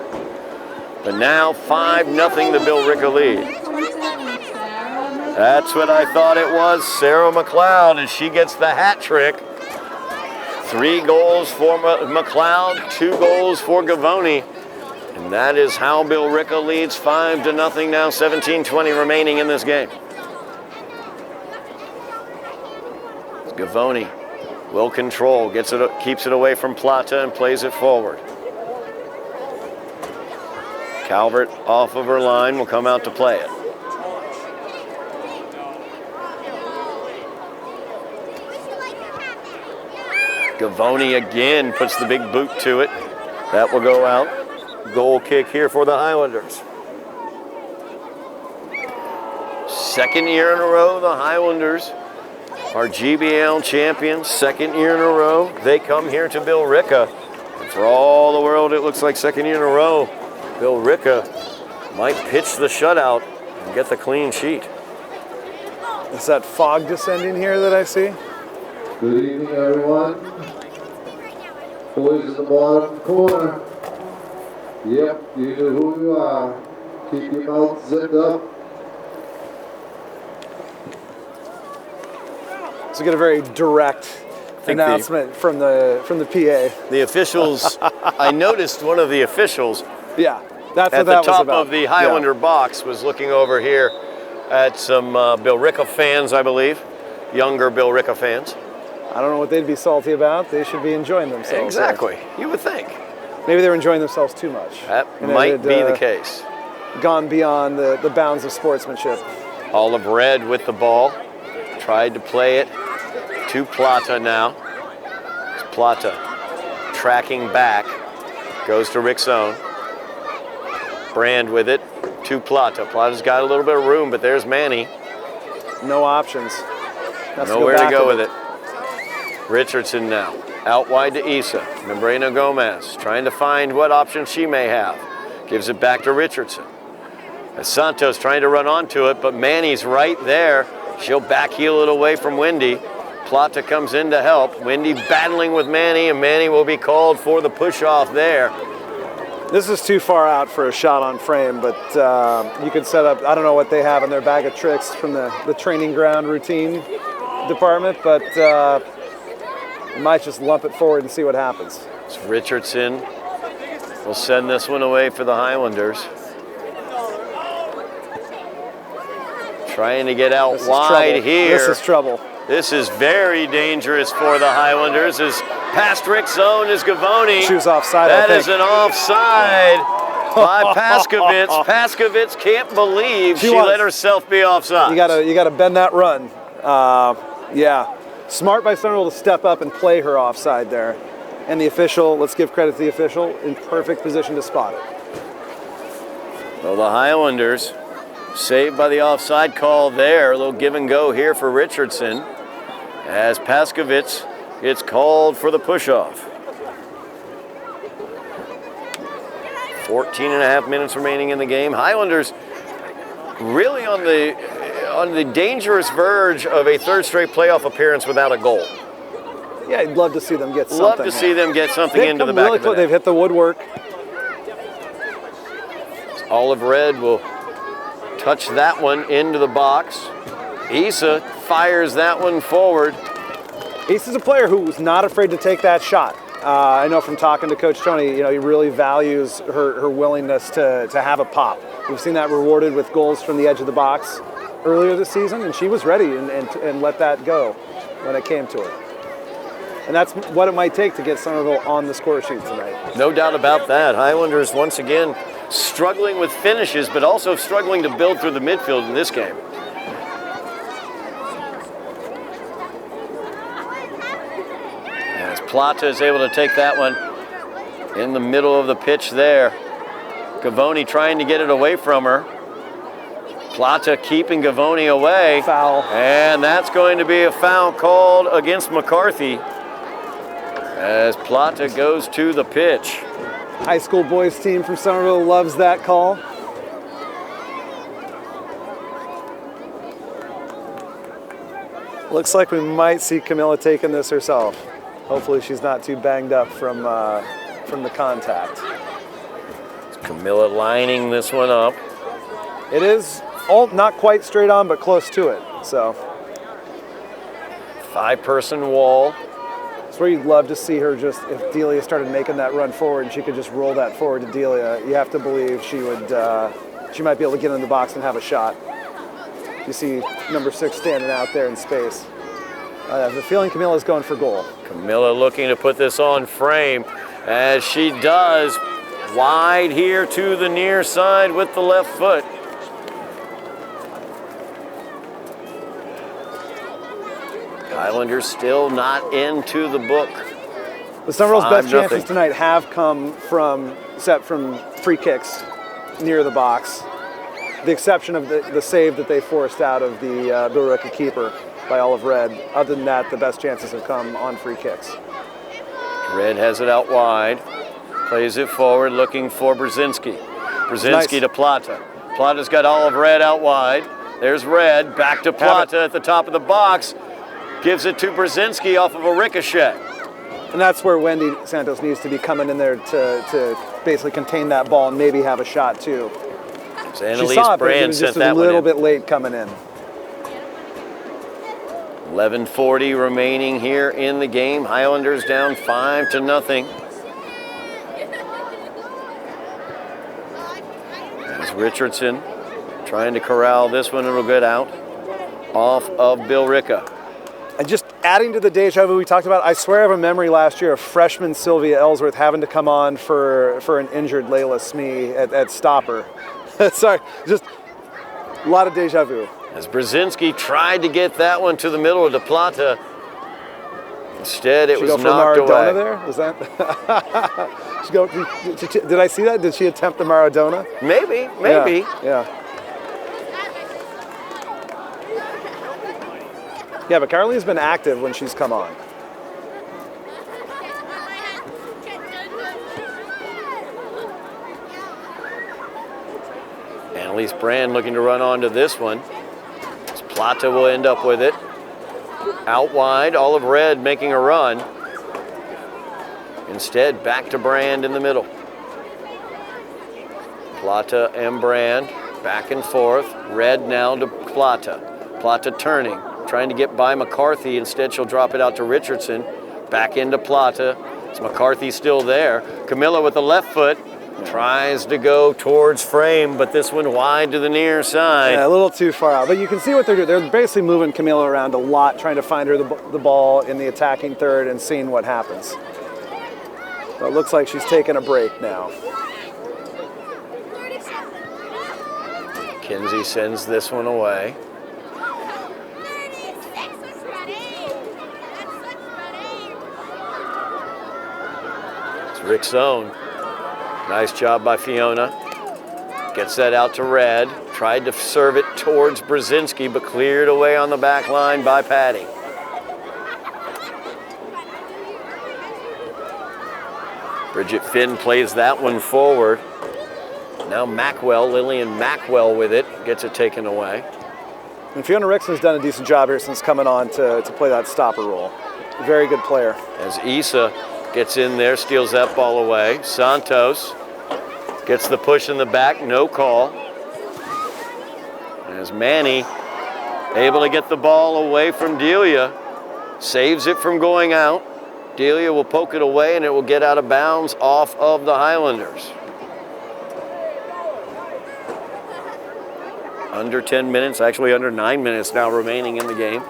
But now 5-0 the Billerica lead. That's what I thought it was. Sarah McLeod, and she gets the hat trick. 3 goals for McLeod, 2 goals for Gavoni. And that is how Billerica leads 5-0 now, 17:20 remaining in this game. Gavoni will control, keeps it away from Plata and plays it forward. Calvert off of her line will come out to play it. Gavoni again puts the big boot to it. That will go out. Goal kick here for the Highlanders. Second year in a row, the Highlanders are GBL champions. Second year in a row, they come here to Billerica. And for all the world, it looks like second year in a row, Billerica might pitch the shutout and get the clean sheet. Is that fog descending here that I see? Good evening, everyone. Boys in the bottom corner. Yep, you know who you are. Keep your mouth zipped up. So we get a very direct announcement from the PA. The officials, I noticed one of the officials Yeah, that's at what that the top was about. of the Highlander box was looking over here at some Billerica fans, I believe, younger Billerica fans. I don't know what they'd be salty about. They should be enjoying themselves. Exactly, you would think. Maybe they're enjoying themselves too much. That might be the case. Gone beyond the bounds of sportsmanship. Olive Red with the ball. Tried to play it to Plata now. It's Plata tracking back. Goes to Rick's own. Brand with it to Plata. Plata's got a little bit of room, but there's Manny. No options. Nowhere to go with it. Richardson now. Out wide to Isa. Membrana Gomez trying to find what option she may have. Gives it back to Richardson. As Santos trying to run onto it, but Manny's right there. She'll backheel it away from Wendy. Plata comes in to help. Wendy battling with Manny, and Manny will be called for the push-off there. This is too far out for a shot on frame, but you could set up, I don't know what they have in their bag of tricks from the training ground routine department, but you might just lump it forward and see what happens. It's Richardson will send this one away for the Highlanders. Trying to get out wide here. This is trouble. This is very dangerous for the Highlanders as past Rick's zone is Gavoni. She was offside, That I think. is an offside by Paskovitz. Paskovitz can't believe she let herself be offside. You gotta bend that run. Yeah. Smart by Somerville to step up and play her offside there. And the official, let's give credit to the official, in perfect position to spot it. Well, the Highlanders saved by the offside call there. A little give and go here for Richardson as Paskovitz gets called for the push-off. 14 and a half minutes remaining in the game. Highlanders really on the dangerous verge of a third straight playoff appearance without a goal. Yeah, I'd love to see them get something. Love to see them get something They've into the come back really of the close. net. They've hit the woodwork. Olive Red will touch that one into the box. Issa fires that one forward. Isa's a player who was not afraid to take that shot. I know from talking to Coach Tony, he really values her willingness to have a pop. We've seen that rewarded with goals from the edge of the box earlier this season, and she was ready and let that go when it came to her. And that's what it might take to get Somerville on the score sheet tonight. No doubt about that. Highlanders once again struggling with finishes, but also struggling to build through the midfield in this game. As Plata is able to take that one in the middle of the pitch there. Gavoni trying to get it away from her. Plata keeping Gavoni away. Foul. And that's going to be a foul called against McCarthy as Plata goes to the pitch. High school boys team from Somerville loves that call. Looks like we might see Camilla taking this herself. Hopefully she's not too banged up from the contact. Camilla lining this one up. It is not quite straight on, but close to it. So 5-person wall. it's where you'd love to see her just, if Delia started making that run forward and she could just roll that forward to Delia, you have to believe she would, she might be able to get in the box and have a shot. You see number 6 standing out there in space. I have the feeling Camilla's going for goal. Camilla looking to put this on frame as she does. Wide here to the near side with the left foot. Highlanders still not into the book. The Somerville's best 5-0. chances tonight have come from free kicks near the box. The exception of the save that they forced out of the Billerica keeper by Olive Red. Other than that, the best chances have come on free kicks. Red has it out wide. Plays it forward, looking for Brzezinski. Brzezinski Nice. to Plata. Plata's got Olive Red out wide. There's Red, back to Plata at the top of the box. Gives it to Brzezinski off of a ricochet. And that's where Wendy Santos needs to be coming in there to basically contain that ball and maybe have a shot too. So She Annalise saw it, but it Brand was sent just that a one little in. bit late coming in. 11:40 remaining here in the game. Highlanders down 5-0. As Richardson trying to corral this one, it'll get out off of Billerica. And just adding to the deja vu we talked about, I swear I have a memory last year of freshman Sylvia Ellsworth having to come on for an injured Layla Smee at stopper. Sorry, just a lot of deja vu. As Brzezinski tried to get that one to the middle of De Plata, instead it She was go for knocked Maradona away. there? Was that? Did I see that? Did she attempt the Maradona? Maybe. Yeah. Yeah, but Caroline's been active when she's come on. Annalise Brand looking to run onto this one. Plata will end up with it. Out wide, Olive Red making a run. Instead, back to Brand in the middle. Plata and Brand, back and forth. Red now to Plata. Plata turning, trying to get by McCarthy. Instead, she'll drop it out to Richardson. Back into Plata. It's McCarthy still there. Camilla with the left foot. Tries to go towards frame, but this one wide to the near side. Yeah, a little too far out. But you can see what they're doing. They're basically moving Camilla around a lot, trying to find her the ball in the attacking third and seeing what happens. But it looks like she's taking a break now. Kinsey sends this one away. It's Rick's own. Nice job by Fiona. Gets that out to Red. Tried to serve it towards Brzezinski, but cleared away on the back line by Patty. Bridget Finn plays that one forward. Now Mackwell, Lillian Mackwell with it, gets it taken away. And Fiona Rickson's done a decent job here since coming on to play that stopper role. Very good player. As Issa gets in there, steals that ball away. Santos gets the push in the back, no call. As Manny able to get the ball away from Delia, saves it from going out. Delia will poke it away and it will get out of bounds off of the Highlanders. Under 10 minutes, actually under 9 minutes now remaining in the game.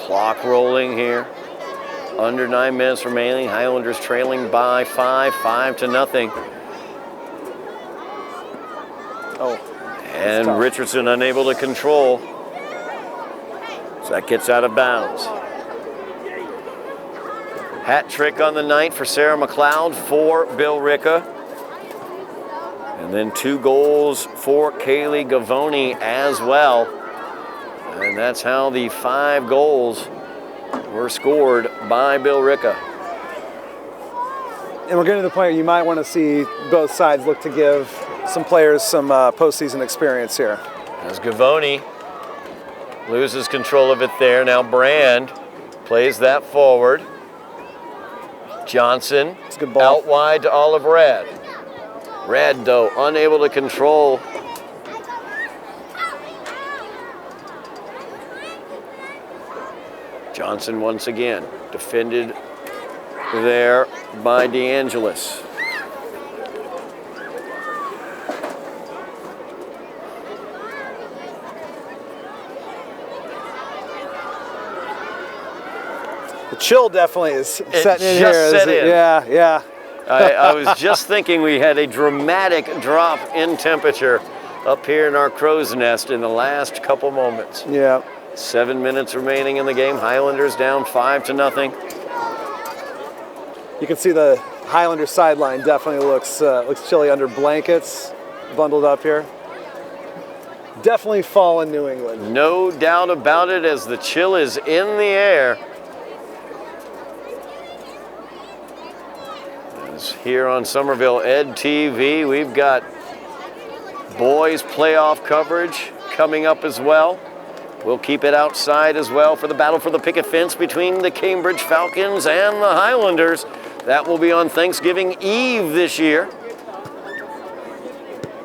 Clock rolling here. Under 9 minutes remaining. Highlanders trailing by 5-0. Oh. And Richardson unable to control. So that gets out of bounds. Hat trick on the night for Sarah McLeod for Billerica. And then 2 goals for Kaylee Gavoni as well. And that's how the 5 goals were scored by Billerica. And we're getting to the point where you might want to see both sides look to give some players some postseason experience here. As Gavoni loses control of it there. Now Brand plays that forward. Johnson It's a good ball. out wide to Olive Red. Red, though, unable to control. Johnson once again defended there by DeAngelis. The chill definitely is setting in just here. set in. Yeah. I was just thinking we had a dramatic drop in temperature up here in our crow's nest in the last couple moments. Yeah. 7 minutes remaining in the game. Highlanders down 5-0. You can see the Highlanders sideline definitely looks chilly under blankets, bundled up here. Definitely fall in New England. No doubt about it, as the chill is in the air. As here on Somerville Ed TV, we've got boys playoff coverage coming up as well. We'll keep it outside as well for the battle for the picket fence between the Cambridge Falcons and the Highlanders. That will be on Thanksgiving Eve this year.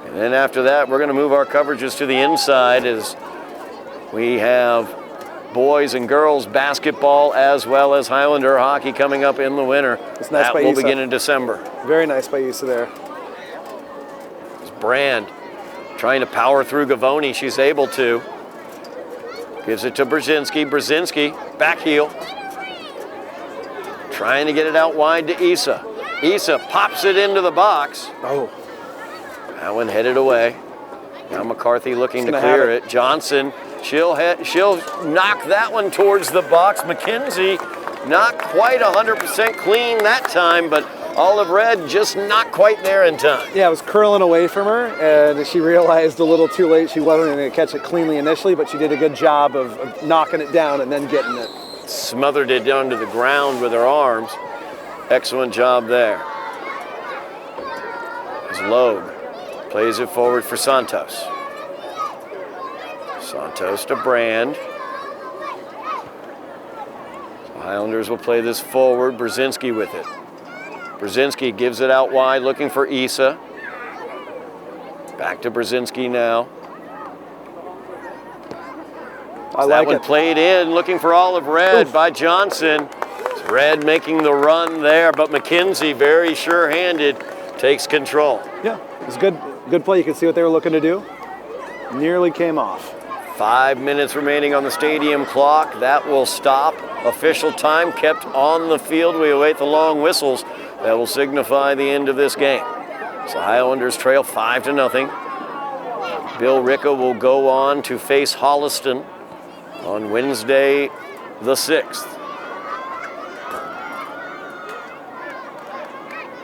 And then after that, we're going to move our coverages to the inside as we have boys and girls basketball as well as Highlander hockey coming up in the winter. It's nice that by will Issa. begin in December. Very nice by Issa there. It's Brand trying to power through Gavoni. She's able to. Gives it to Brzezinski. Brzezinski, back heel. Trying to get it out wide to Issa. Issa pops it into the box. Oh. That one headed away. Now McCarthy looking to Gonna clear have it. Johnson, she'll knock that one towards the box. McKenzie, not quite 100% clean that time, but Olive Red just not quite there in time. Yeah, it was curling away from her, and she realized a little too late she wasn't going to catch it cleanly initially, but she did a good job of knocking it down and then getting it. Smothered it down to the ground with her arms. Excellent job there. As Logue plays it forward for Santos. Santos to Brand. Highlanders will play this forward. Brzezinski with it. Brzezinski gives it out wide, looking for Issa. Back to Brzezinski now. I like that one it. Played in, looking for Olive Red by Johnson. Red making the run there, but McKenzie, very sure-handed, takes control. Yeah, it was good play. You could see what they were looking to do. Nearly came off. 5 minutes remaining on the stadium clock. That will stop. Official time kept on the field. We await the long whistles. That will signify the end of this game. So Highlanders trail 5-0. Billerica will go on to face Holliston on Wednesday the 6th.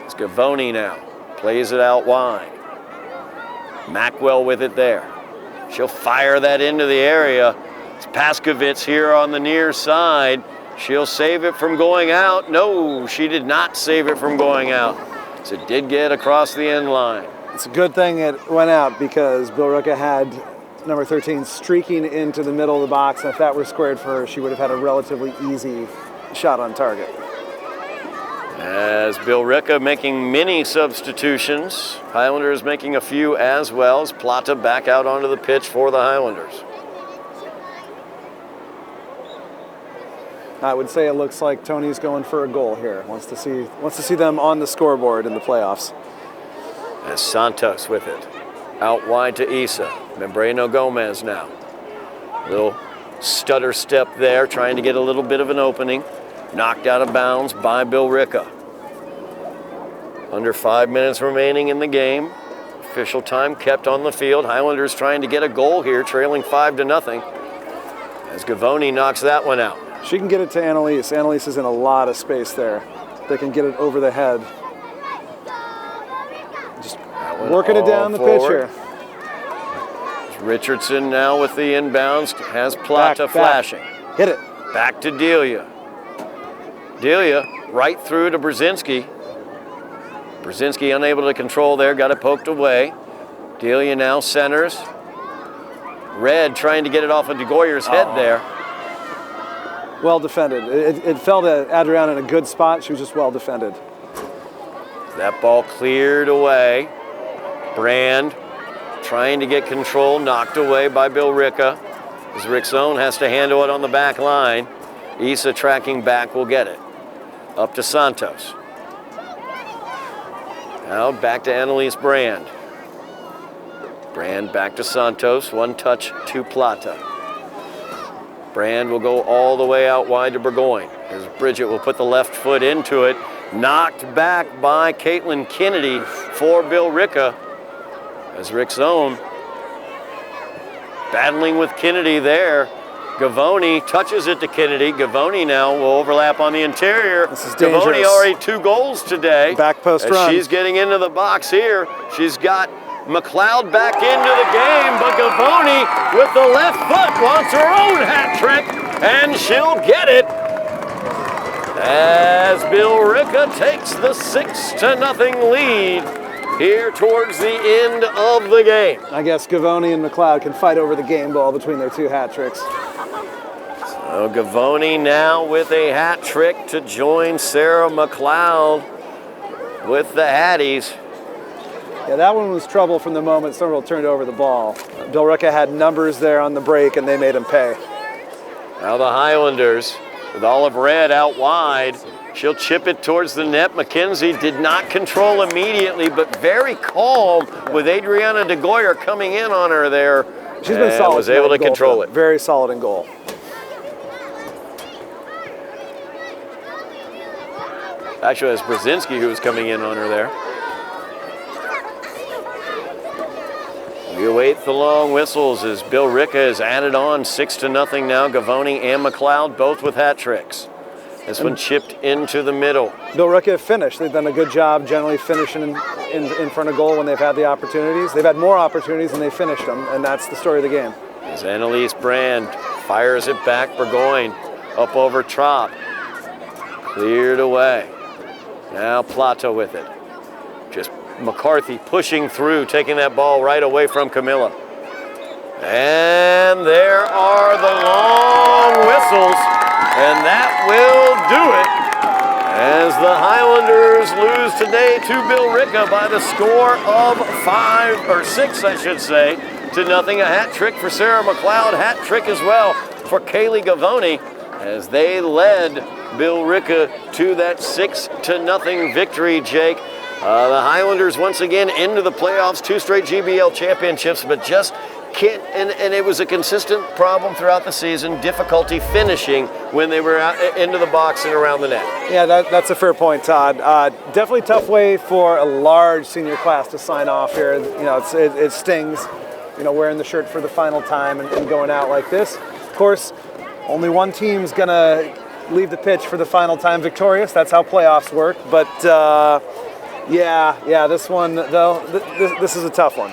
It's Gavoni now. Plays it out wide. Mackwell with it there. She'll fire that into the area. It's Paskovitz here on the near side. She'll save it from going out. No, she did not save it from going out. So it did get across the end line. It's a good thing it went out because Billerica had number 13 streaking into the middle of the box. And if that were squared for her, she would have had a relatively easy shot on target. As Billerica making many substitutions, Highlanders making a few as well. As Plata back out onto the pitch for the Highlanders. I would say it looks like Tony's going for a goal here. Wants to see them on the scoreboard in the playoffs. As Santos with it. Out wide to Issa. Membreno Gomez now. Little stutter step there, trying to get a little bit of an opening. Knocked out of bounds by Billerica. Under 5 minutes remaining in the game. Official time kept on the field. Highlanders trying to get a goal here, trailing 5-0. As Gavoni knocks that one out. She can get it to Annalise. Annalise is in a lot of space there. They can get it over the head. Just working it down the pitch here. Richardson now with the inbounds. Has Plata flashing. Hit it. Back to Delia. Delia right through to Brzezinski. Brzezinski unable to control there, got it poked away. Delia now centers. Red trying to get it off of DeGoyer's head there. Well defended. It fell to Adriana in a good spot. She was just well defended. That ball cleared away. Brand trying to get control, knocked away by Billerica. As Rickzone has to handle it on the back line. Issa tracking back will get it. Up to Santos. Now back to Annalise Brand. Brand back to Santos. One touch to Plata. Brand will go all the way out wide to Burgoyne. As Bridget will put the left foot into it. Knocked back by Caitlin Kennedy for Billerica. As Rickzone battling with Kennedy there. Gavoni touches it to Kennedy. Gavoni now will overlap on the interior. This is dangerous. Gavoni already 2 goals today. Back post as run. She's getting into the box here. She's got McLeod back into the game, but Gavoni with the left foot wants her own hat trick, and she'll get it. As Billerica takes the 6-0 lead here towards the end of the game. I guess Gavoni and McLeod can fight over the game ball between their 2 hat tricks. So Gavoni now with a hat trick to join Sarah McLeod with the Hatties. Yeah, that one was trouble from the moment Somerville turned over the ball. Billerica had numbers there on the break, and they made him pay. Now the Highlanders with Olive Red out wide. She'll chip it towards the net. McKenzie did not control immediately, but very calm with Adriana DeGoyer coming in on her there. She's been solid. Was able to control it. Very solid in goal. Actually, it's Brzezinski who was coming in on her there. We await the long whistles as Billerica is added on 6-0 now. Gavoni and McLeod both with hat tricks. This one chipped into the middle. Billerica have finished. They've done a good job generally finishing in front of goal when they've had the opportunities. They've had more opportunities than they finished them, and that's the story of the game. As Annalise Brand fires it back, Burgoyne up over Trop. Cleared away. Now Plata with it. Just McCarthy pushing through, taking that ball right away from Camilla. And there are the long whistles, and that will do it as the Highlanders lose today to Billerica by the score of 6, I should say, to nothing. A hat trick for Sarah McLeod, hat trick as well for Kaylee Gavoni as they led Billerica to that 6-0 victory, Jake. The Highlanders once again into the playoffs, 2 straight GBL championships, but just can't, and it was a consistent problem throughout the season, difficulty finishing when they were out into the box and around the net. Yeah, that's a fair point, Todd. Definitely tough way for a large senior class to sign off here. You know, it stings, you know, wearing the shirt for the final time and going out like this. Of course, only one team's gonna leave the pitch for the final time victorious. That's how playoffs work. But yeah, this one though, this is a tough one.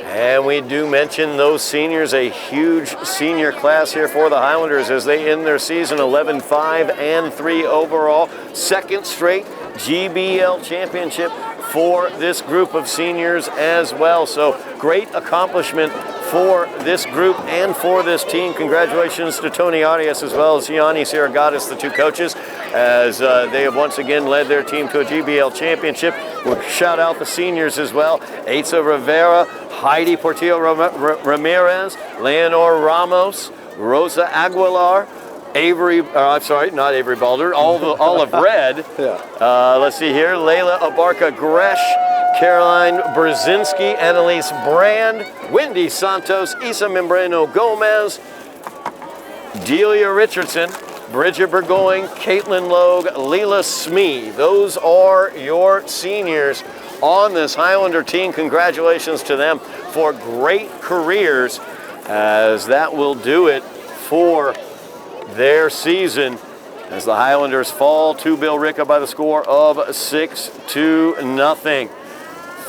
And we do mention those seniors, a huge senior class here for the Highlanders as they end their season 11-5-3 overall. 2nd straight GBL championship for this group of seniors as well. So great accomplishment for this group and for this team. Congratulations to Tony Arias as well as Yanni Siragatis, the 2 coaches, as they have once again led their team to a GBL championship. We'll shout out the seniors as well. Eitza Rivera, Heidi Portillo Ramirez, Leonor Ramos, Rosa Aguilar, not Avery Balder, Olive Red. Yeah. Let's see here, Layla Abarca Gresh, Caroline Brzezinski, Annalise Brand, Wendy Santos, Isa Membrano Gomez, Delia Richardson, Bridget Burgoyne, Caitlin Logue, Leela Smee. Those are your seniors on this Highlander team. Congratulations to them for great careers, as that will do it for their season as the Highlanders fall to Billerica by the score of 6-0.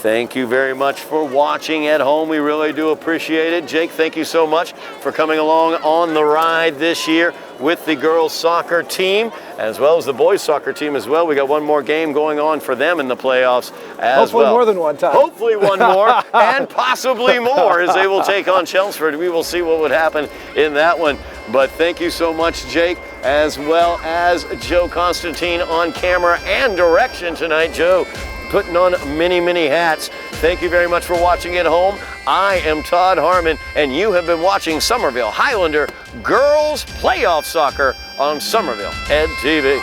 Thank you very much for watching at home. We really do appreciate it. Jake, thank you so much for coming along on the ride this year with the girls soccer team, as well as the boys soccer team as well. We got one more game going on for them in the playoffs as Hopefully well. more than one time. Hopefully one more, and possibly more, as they will take on Chelmsford. We will see what would happen in that one. But thank you so much, Jake, as well as Joe Constantine on camera and direction tonight. Joe, putting on many hats. Thank you very much for watching at home. I am Todd Harmon, and you have been watching Somerville Highlander Girls Playoff Soccer on Somerville Ed TV.